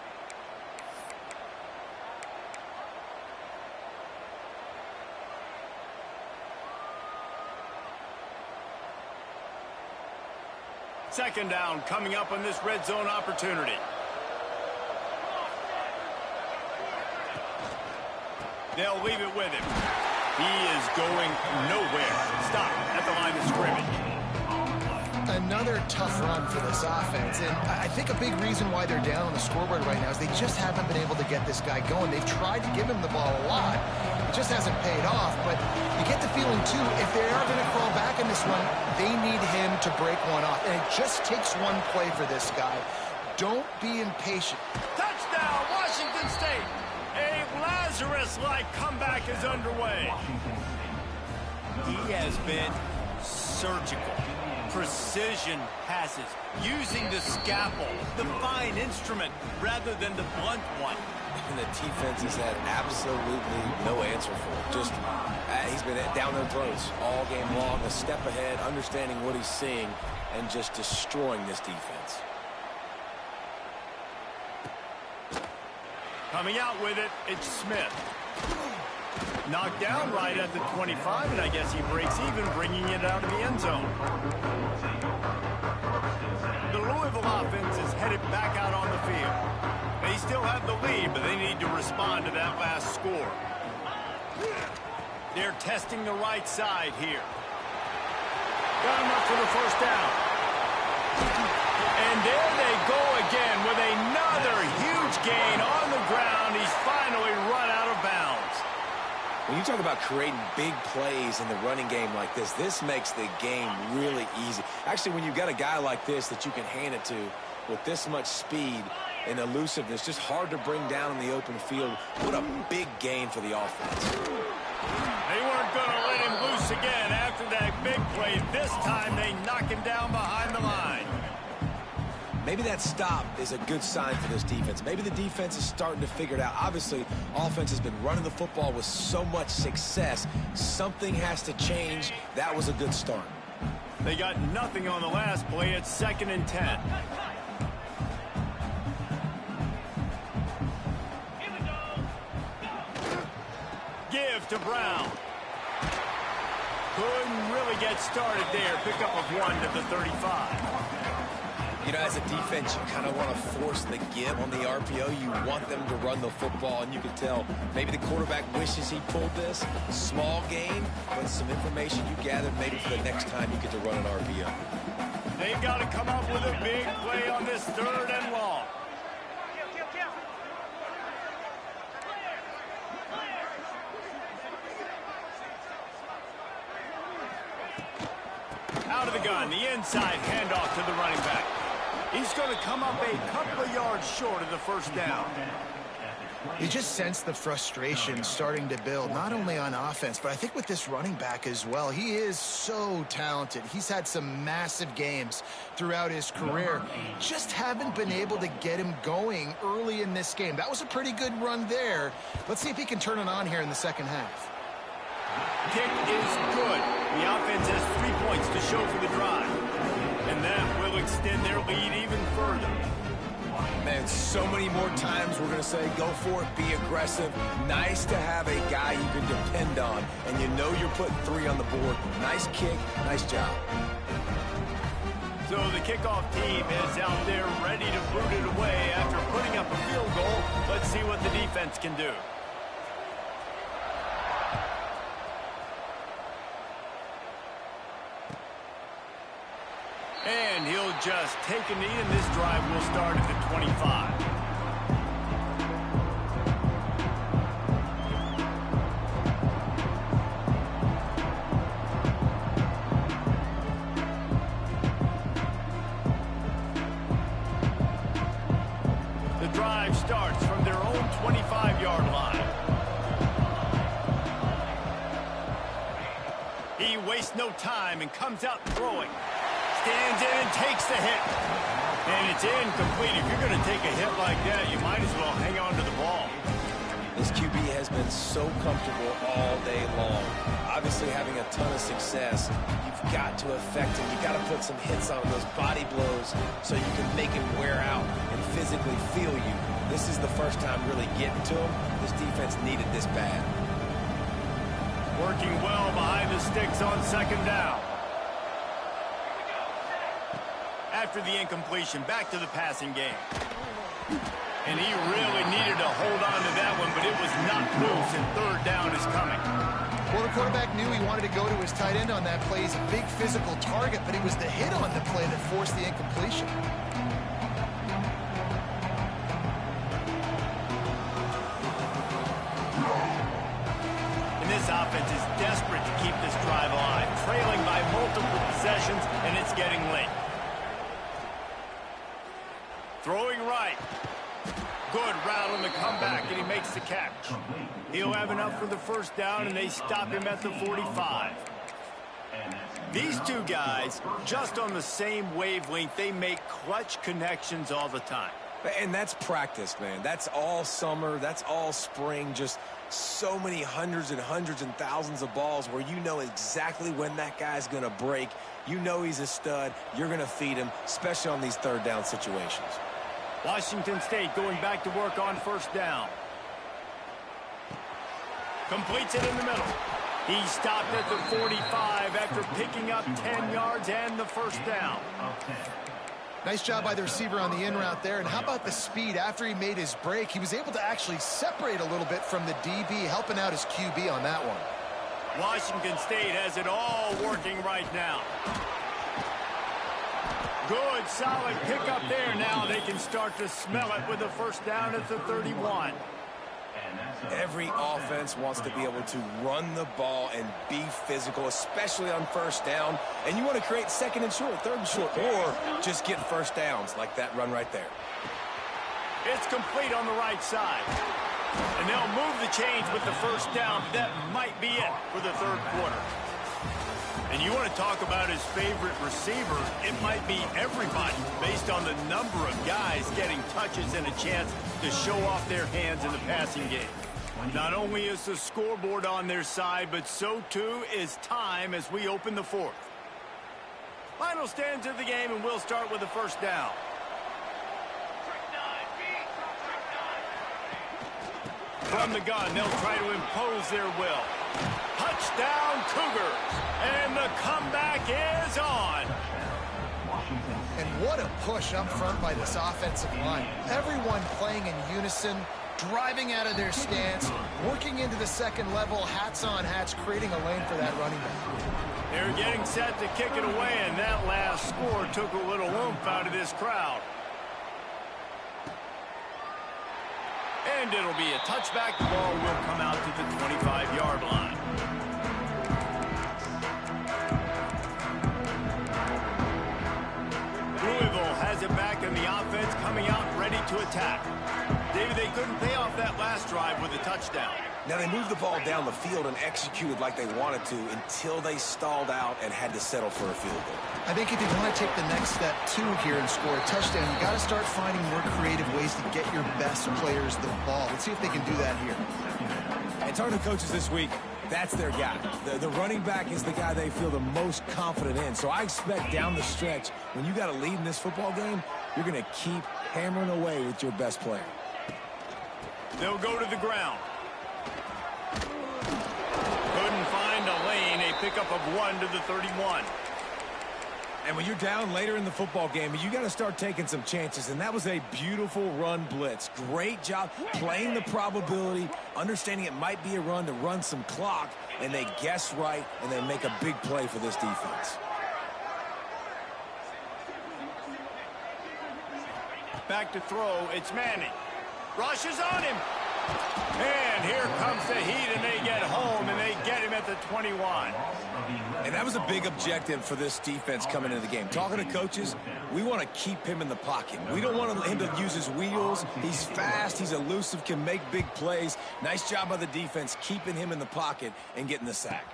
Speaker 1: Second down coming up on this red zone opportunity. They'll leave it with him. He is going nowhere. Stop at the line of scrimmage.
Speaker 2: Another tough run for this offense, and I think a big reason why they're down on the scoreboard right now is they just haven't been able to get this guy going. They've tried to give him the ball a lot. It just hasn't paid off, but you get the feeling, too, if they are going to crawl back in this one, they need him to break one off, and it just takes one play for this guy. Don't be impatient.
Speaker 1: Touchdown, Washington State! A Lazarus-like comeback is underway. He has been surgical. Precision passes, using the scalpel, the fine instrument, rather than the blunt one.
Speaker 3: And the defense has had absolutely no answer for it. Just, he's been down their throats all game long, a step ahead, understanding what he's seeing, and just destroying this defense.
Speaker 1: Coming out with it, it's Smith. Knocked down right at the 25, and I guess he breaks even, bringing it out of the end zone. The Louisville offense is headed back out on the field. They still have the lead, but they need to respond to that last score. They're testing the right side here. Got him up for the first down. And there they go again with another huge gain on the ground. He's finally run out of bounds.
Speaker 3: When you talk about creating big plays in the running game like this, this makes the game really easy. Actually, when you've got a guy like this that you can hand it to with this much speed and elusiveness, just hard to bring down in the open field. What a big gain for the offense.
Speaker 1: They weren't going to let him loose again after that big play. This time they knock him down behind the line.
Speaker 3: Maybe that stop is a good sign for this defense. Maybe the defense is starting to figure it out. Obviously, offense has been running the football with so much success. Something has to change. That was a good start.
Speaker 1: They got nothing on the last play. It's 2nd and 10. Give to Brown. Couldn't really get started there. Pick up of 1 to the 35.
Speaker 3: You know, as a defense, you kind of want to force the give on the RPO. You want them to run the football, and you can tell maybe the quarterback wishes he pulled this. Small gain, but some information you gathered maybe for the next time you get to run an RPO.
Speaker 1: They've got to come up with a big play on this 3rd and long. Out of the gun, the inside handoff to the running back. He's going to come up a couple of yards short of the first down.
Speaker 2: You just sense the frustration starting to build, not only on offense, but I think with this running back as well. He is so talented. He's had some massive games throughout his career. Just haven't been able to get him going early in this game. That was a pretty good run there. Let's see if he can turn it on here in the second half.
Speaker 1: Kick is good. The offense has 3 points to show for the drive. And that will extend their lead even further.
Speaker 3: Man, so many more times we're going to say, go for it, be aggressive. Nice to have a guy you can depend on, and you know you're putting 3 on the board. Nice kick, nice job.
Speaker 1: So the kickoff team is out there ready to boot it away after putting up a field goal. Let's see what the defense can do. And he'll just take a knee, and this drive will start at the 25. The drive starts from their own 25-yard line. He wastes no time and comes out throwing. Stands in and takes the hit. And it's incomplete. If you're going to take a hit like that, you might as well hang on to the ball.
Speaker 3: This QB has been so comfortable all day long. Obviously having a ton of success. You've got to affect him. You've got to put some hits on him, those body blows, so you can make him wear out and physically feel you. This is the first time really getting to him. This defense needed this bad.
Speaker 1: Working well behind the sticks on second down. After the incompletion, back to the passing game. And he really needed to hold on to that one, but it was not loose, and third down is coming.
Speaker 2: Well, the quarterback knew he wanted to go to his tight end on that play. He's a big physical target, but it was the hit on the play that forced the incompletion.
Speaker 1: And this offense is desperate to keep this drive alive, trailing by multiple possessions, and it's getting late. Throwing right. Good route on the comeback, and he makes the catch. He'll have enough for the first down, and they stop him at the 45. These two guys, just on the same wavelength, they make clutch connections all the time.
Speaker 3: And that's practice, man. That's all summer. That's all spring. Just so many hundreds and thousands of balls where you know exactly when that guy's going to break. You know he's a stud. You're going to feed him, especially on these third down situations.
Speaker 1: Washington State going back to work on first down. Completes it in the middle. He stopped at the 45 after picking up 10 yards and the first down.
Speaker 2: Nice job by the receiver on the in route there. And how about the speed? After he made his break, he was able to actually separate a little bit from the DB, helping out his QB on that one.
Speaker 1: Washington State has it all working right now. Good, solid pickup there. Now they can start to smell it with the first down at the 31.
Speaker 3: Every offense wants to be able to run the ball and be physical, especially on first down. And you want to create second and short, third and short, or just get first downs like that run right there.
Speaker 1: It's complete on the right side. And they'll move the chains with the first down. That might be it for the third quarter. And you want to talk about his favorite receiver, it might be everybody based on the number of guys getting touches and a chance to show off their hands in the passing game. Not only is the scoreboard on their side, but so too is time as we open the fourth. Final stands of the game, and we'll start with the first down. From the gun, they'll try to impose their will. Touchdown, Cougars. And the comeback is on.
Speaker 2: And what a push up front by this offensive line. Everyone playing in unison, driving out of their stance, working into the second level, hats on hats, creating a lane for that running back.
Speaker 1: They're getting set to kick it away, and that last score took a little oomph out of this crowd. And it'll be a touchback. The ball will come out to the 25-yard line. Louisville has it back touchdown.
Speaker 3: Now, they moved the ball down the field and executed like they wanted to until they stalled out and had to settle for a field goal.
Speaker 2: I think if you want to take the next step, too, here and score a touchdown, you got to start finding more creative ways to get your best players the ball. Let's see if they can do that here.
Speaker 3: And talking to coaches this week, that's their guy. The running back is the guy they feel the most confident in. So I expect down the stretch, when you got a lead in this football game, you're going to keep hammering away with your best player.
Speaker 1: They'll go to the ground. Couldn't find a lane. A pickup of 1 to the 31.
Speaker 3: And when you're down later in the football game, you got to start taking some chances. And that was a beautiful run blitz. Great job playing the probability, understanding it might be a run to run some clock, and they guess right, and they make a big play for this defense.
Speaker 1: Back to throw. It's Manning. Rushes on him. And here comes the heat, and they get home, and they get him at the 21.
Speaker 3: And that was a big objective for this defense coming into the game. Talking to coaches, we want to keep him in the pocket. We don't want him to use his wheels. He's fast, he's elusive, can make big plays. Nice job by the defense keeping him in the pocket and getting the sack.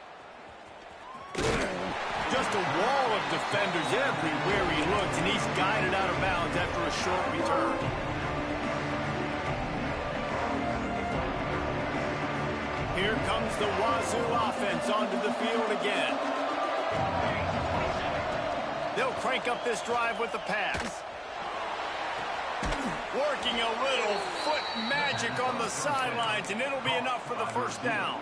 Speaker 1: Just a wall of defenders everywhere he looks, and he's guided out of bounds after a short return. Here comes the Wazzou offense onto the field again. They'll crank up this drive with the pass. Working a little foot magic on the sidelines, and it'll be enough for the first down.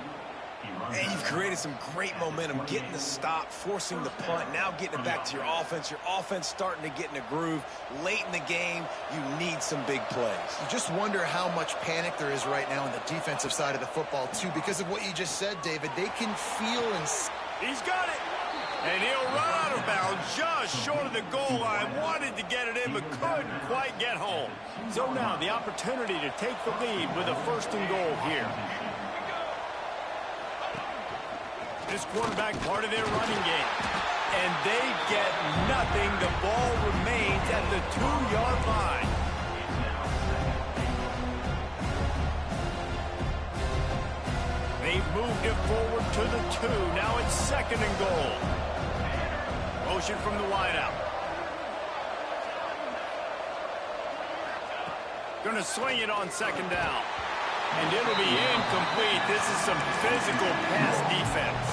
Speaker 3: And you've created some great momentum, getting the stop, forcing the punt, now getting it back to your offense. Your offense starting to get in a groove. Late in the game, you need some big plays.
Speaker 2: You just wonder how much panic there is right now on the defensive side of the football, too, because of what you just said, David. They can feel and...
Speaker 1: He's got it. And he'll run out of bounds just short of the goal line. Wanted to get it in, but couldn't quite get home. So now the opportunity to take the lead with a 1st and goal here. This quarterback part of their running game. And they get nothing. The ball remains at the 2-yard line. They've moved it forward to the 2. Now it's 2nd and goal. Motion from the wideout. Going to swing it on 2nd down. And it'll be incomplete. This is some physical pass defense.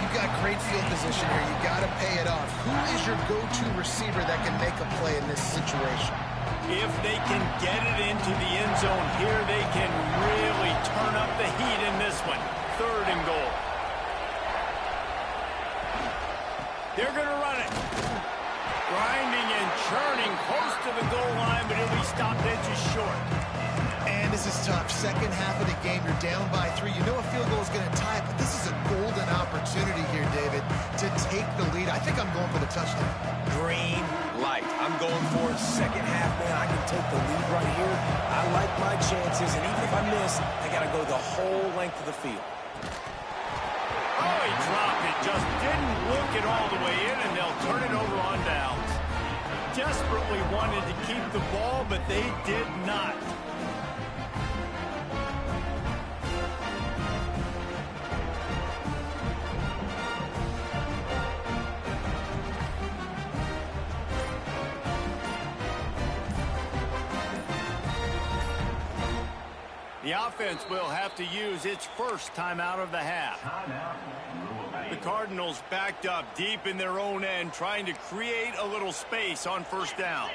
Speaker 2: You've got great field position here. You've got to pay it off. Who is your go-to receiver that can make a play in this situation?
Speaker 1: If they can get it into the end zone here, they can really turn up the heat in this one. 3rd and goal. They're going to run it. Grinding and churning close to the goal line, but it'll be stopped edges short.
Speaker 2: And this is tough. Second half of the game, you're down by 3. You know a field goal is going to tie it, but this is a golden opportunity here, David, to take the lead. I think I'm going for the touchdown.
Speaker 3: Green light. I'm going for it. Second half, man, I can take the lead right here. I like my chances, and even if I miss, I got to go the whole length of the field.
Speaker 1: Oh, he dropped it. Just didn't look it all the way in, and they'll turn it over on downs. Desperately wanted to keep the ball, but they did not. The offense will have to use its first timeout of the half. The Cardinals backed up deep in their own end, trying to create a little space on 1st down.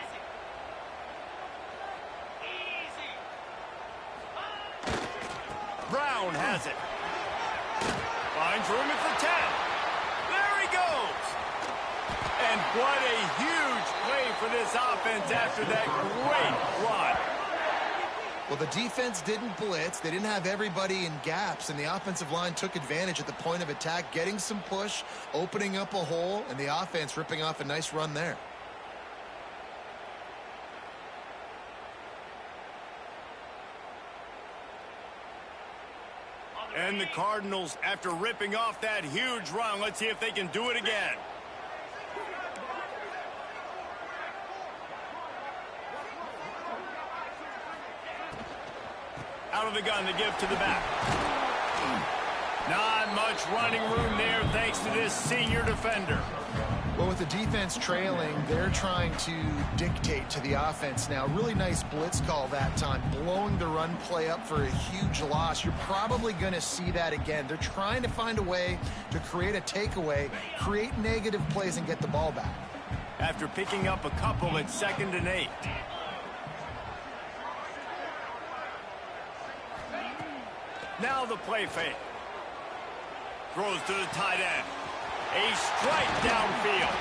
Speaker 1: Brown has it. Finds room at the 10. There he goes. And what a huge play for this offense after that great run.
Speaker 2: Well, the defense didn't blitz. They didn't have everybody in gaps, and the offensive line took advantage at the point of attack, getting some push, opening up a hole, and the offense ripping off a nice run there.
Speaker 1: And the Cardinals, after ripping off that huge run, let's see if they can do it again. Out out of the gun to give to the back. Not much running room there thanks to this senior defender.
Speaker 2: Well, with the defense trailing, they're trying to dictate to the offense now. Really nice blitz call that time, blowing the run play up for a huge loss. You're probably going to see that again. They're trying to find a way to create a takeaway, create negative plays, and get the ball back.
Speaker 1: After picking up a couple at 2nd and 8. Now the play fake. Throws to the tight end. A strike downfield.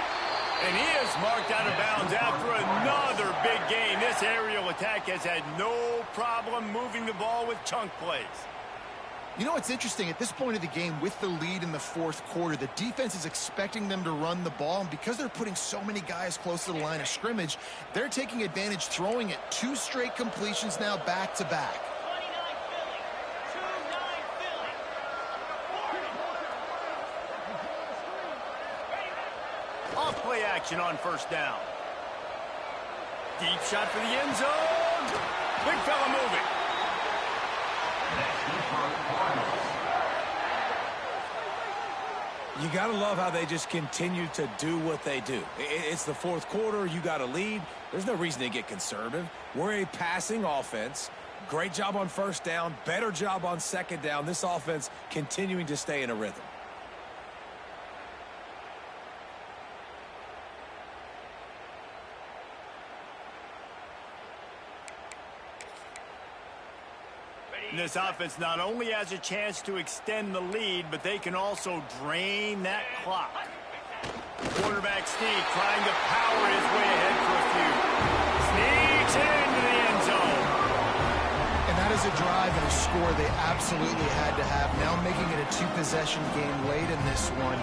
Speaker 1: And he is marked out of bounds after another big gain. This aerial attack has had no problem moving the ball with chunk plays.
Speaker 2: You know what's interesting? At this point of the game, with the lead in the 4th quarter, the defense is expecting them to run the ball. And because they're putting so many guys close to the line of scrimmage, they're taking advantage, throwing it 2 straight completions now back-to-back.
Speaker 1: Off-play action on 1st down. Deep shot for the end zone. Big fella moving.
Speaker 3: You got to love how they just continue to do what they do. It's the 4th quarter. You got a lead. There's no reason to get conservative. We're a passing offense. Great job on 1st down. Better job on 2nd down. This offense continuing to stay in a rhythm.
Speaker 1: This offense not only has a chance to extend the lead, but they can also drain that clock. Quarterback Steve trying to power his way ahead for a few. Sneaks into the end zone.
Speaker 2: And that is a drive and a score they absolutely had to have. Now making it a 2-possession game late in this one.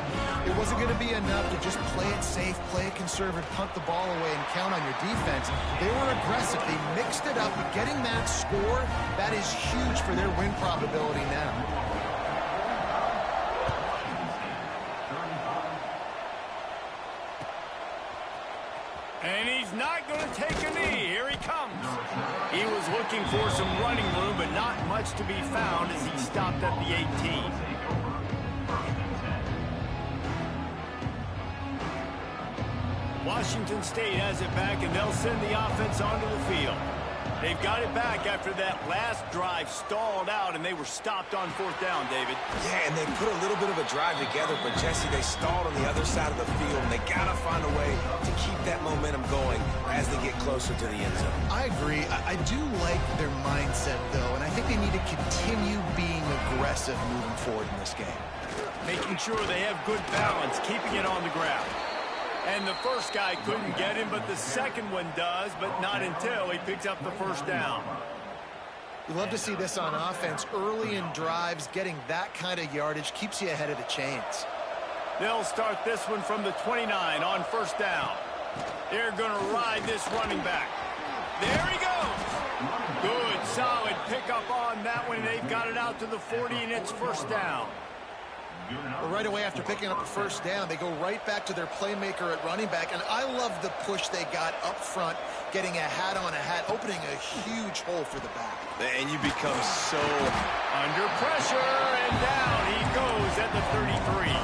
Speaker 2: It wasn't going to be enough to just play it safe, play it conservative, punt the ball away, and count on your defense. They were aggressive. They mixed it up. But getting that score, that is huge for their win probability now.
Speaker 1: And he's not going to take a knee. Here he comes. He was looking for some running room, but not much to be found as he stopped at the 18. Washington State has it back, and they'll send the offense onto the field. They've got it back after that last drive stalled out, and they were stopped on 4th down, David.
Speaker 3: Yeah, and they put a little bit of a drive together, but, Jesse, they stalled on the other side of the field, and they got to find a way to keep that momentum going as they get closer to the end zone.
Speaker 2: I agree. I do like their mindset, though, and I think they need to continue being aggressive moving forward in this game.
Speaker 1: Making sure they have good balance, keeping it on the ground. And the first guy couldn't get him, but the second one does, but not until he picks up the 1st down.
Speaker 2: We love to see this on offense. Early in drives, getting that kind of yardage keeps you ahead of the chains.
Speaker 1: They'll start this one from the 29 on 1st down. They're going to ride this running back. There he goes. Good, solid pickup on that one. They've got it out to the 40, and it's 1st down.
Speaker 2: Well, right away after picking up the 1st down, they go right back to their playmaker at running back. And I love the push they got up front, getting a hat on a hat, opening a huge hole for the back.
Speaker 3: And you become so
Speaker 1: under pressure, and down he goes at the 33.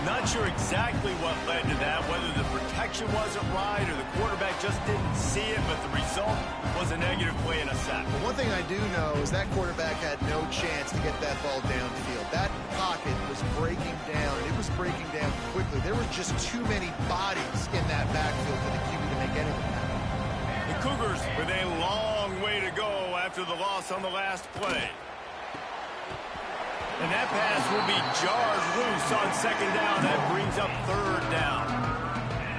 Speaker 1: Not sure exactly what led to that, whether the protection wasn't right or the quarterback just didn't see it, but the result was a negative play and a sack.
Speaker 2: But one thing I do know is that quarterback had no chance to get that ball downfield. That pocket was breaking down, and it was breaking down quickly. There were just too many bodies in that backfield for the QB to make anything happen.
Speaker 1: The Cougars with a long way to go after the loss on the last play. And that pass will be jarred loose on 2nd down. That brings up 3rd down.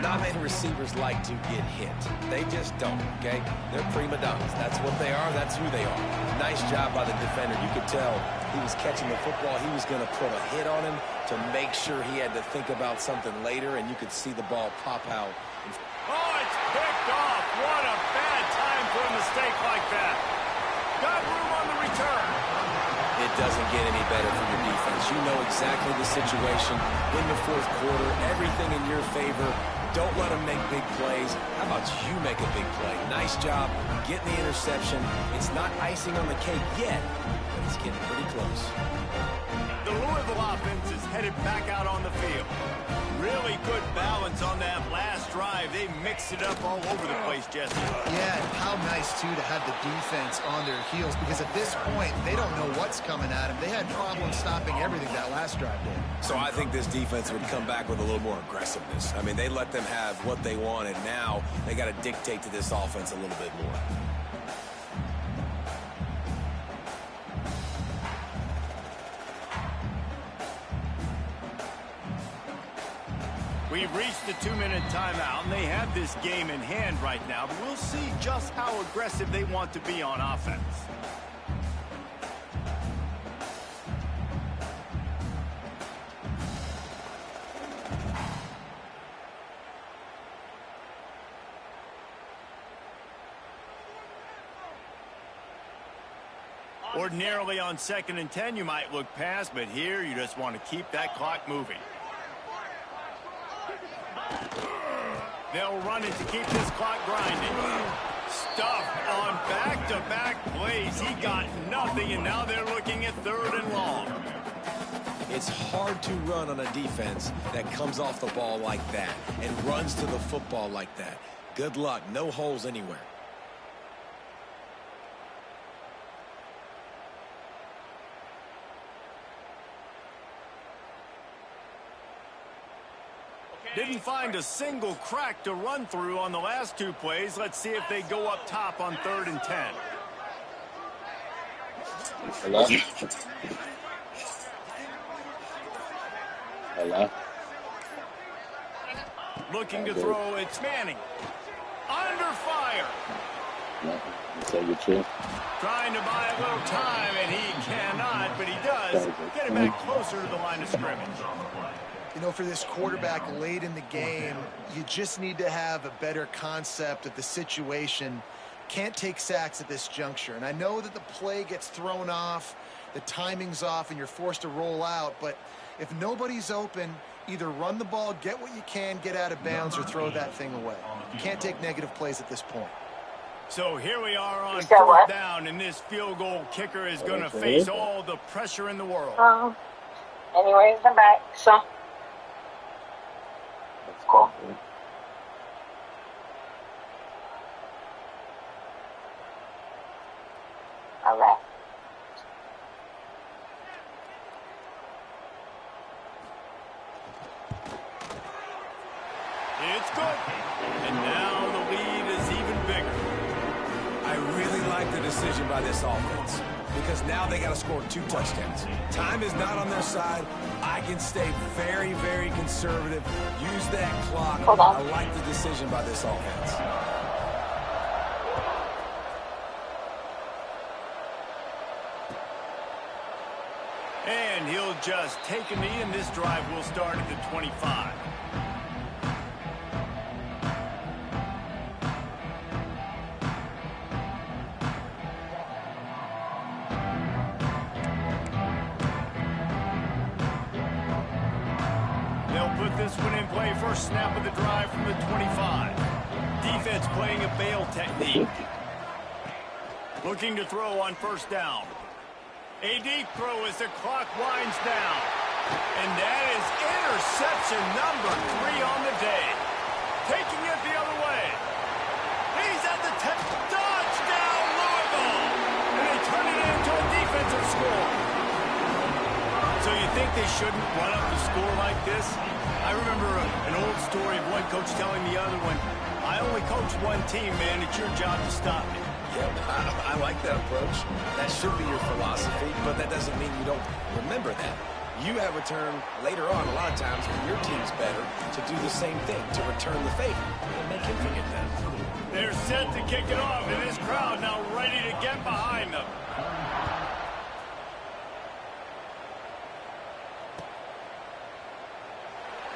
Speaker 3: Not many receivers like to get hit. They just don't, okay? They're prima donnas. That's what they are. That's who they are. Nice job by the defender. You could tell he was catching the football. He was going to put a hit on him to make sure he had to think about something later, and you could see the ball pop out.
Speaker 1: Oh, it's picked off. What a bad time for a mistake like that. Got room on the return.
Speaker 3: It doesn't get any better for your defense. You know exactly the situation in the fourth quarter, everything in your favor. Don't let them make big plays. How about you make a big play? Nice job getting the interception. It's not icing on the cake yet, but it's getting pretty close.
Speaker 1: The Louisville offense is headed back out on the field. Really good balance on that last drive. They mixed it up all over the place, Jesse.
Speaker 2: Yeah, and how nice, too, to have the defense on their heels, because at this point, they don't know what's coming at them. They had problems stopping everything that last drive did.
Speaker 3: So I think this defense would come back with a little more aggressiveness. I mean, they let them have what they wanted. Now they got to dictate to this offense a little bit more.
Speaker 1: We've reached the 2-minute timeout, and they have this game in hand right now, but we'll see just how aggressive they want to be on offense. Ordinarily on 2nd and 10, you might look past, but here you just want to keep that clock moving. They'll run it to keep this clock grinding. Stuffed on back-to-back plays. He got nothing, and now they're looking at 3rd and long.
Speaker 3: It's hard to run on a defense that comes off the ball like that and runs to the football like that. Good luck. No holes anywhere.
Speaker 1: Didn't find a single crack to run through on the last 2 plays. Let's see if they go up top on 3rd and 10.
Speaker 5: Hello? Hello?
Speaker 1: Looking to throw, it's Manning. Under fire. Trying to buy a little time, and he cannot, but he does get it back closer to the line of scrimmage.
Speaker 2: You know, for this quarterback late in the game, you just need to have a better concept of the situation. Can't take sacks at this juncture. And I know that the play gets thrown off, the timing's off, and you're forced to roll out. But if nobody's open, either run the ball, get what you can, get out of bounds, or throw that thing away. You can't take negative plays at this point.
Speaker 1: So here we are on 4th down, and this field goal kicker is going to face all the pressure in the world.
Speaker 7: Anyways, I'm back, so. Cool. All right.
Speaker 1: It's good. And now the lead is even bigger.
Speaker 3: I really like the decision by this offense because now they got to score 2 touchdowns. Time is not on their side. I can stay very, very conservative. Use that clock. I like the decision by this offense.
Speaker 1: And he'll just take a knee, and this drive will start at the 25. This one in play, first snap of the drive from the 25. Defense playing a bail technique. Looking to throw on 1st down. A deep throw as the clock winds down. And that is interception number 3 on the day. Taking it the other way. He's at the 10. Touchdown, Louisville! And they turn it into a defensive score. So you think they shouldn't run up the score like this? I remember an old story of one coach telling the other one, I only coach one team, man. It's your job to stop me.
Speaker 3: Yeah, I like that approach. That should be your philosophy, but that doesn't mean you don't remember that. You have a turn later on a lot of times when your team's better to do the same thing, to return the favor. And make him forget that.
Speaker 1: They're set to kick it off, and this crowd now ready to get behind them.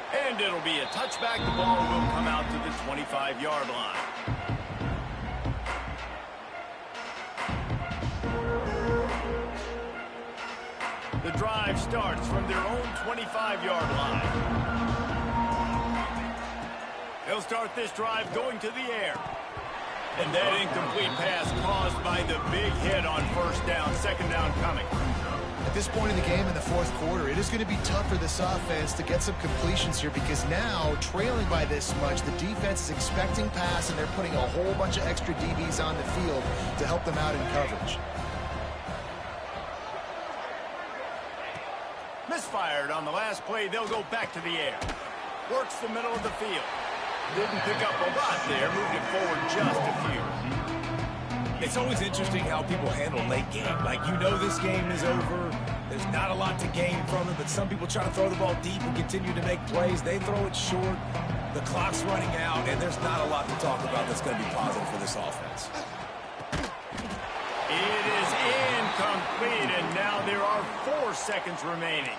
Speaker 1: And it'll be a touchback. The ball will come out to the 25-yard line. The drive starts from their own 25-yard line. They'll start this drive going to the air. And that incomplete pass caused by the big hit on first down, second down coming.
Speaker 2: At this point in the game in the fourth quarter, it is going to be tough for this offense to get some completions here because now, trailing by this much, the defense is expecting pass and they're putting a whole bunch of extra DBs on the field to help them out in coverage.
Speaker 1: Misfired on the last play. They'll go back to the air. Works the middle of the field. Didn't pick up a lot there. Moved it forward just a few.
Speaker 3: It's always interesting how people handle late game. Like, you know this game is over. There's not a lot to gain from it, but some people try to throw the ball deep and continue to make plays. They throw it short. The clock's running out, and there's not a lot to talk about that's going to be positive for this offense.
Speaker 1: It is incomplete, and now there are 4 seconds remaining.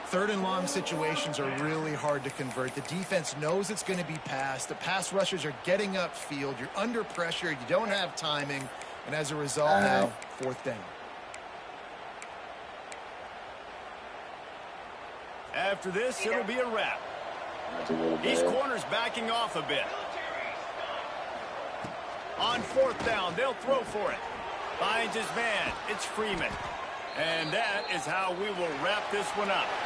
Speaker 2: Third and long situations are really hard to convert. The defense knows it's going to be passed. The pass rushers are getting upfield. You're under pressure. You don't have timing. And as a result, now, fourth down.
Speaker 1: After this, it'll be a wrap. These corners backing off a bit. On fourth down, they'll throw for it. Finds his man. It's Freeman. And that is how we will wrap this one up.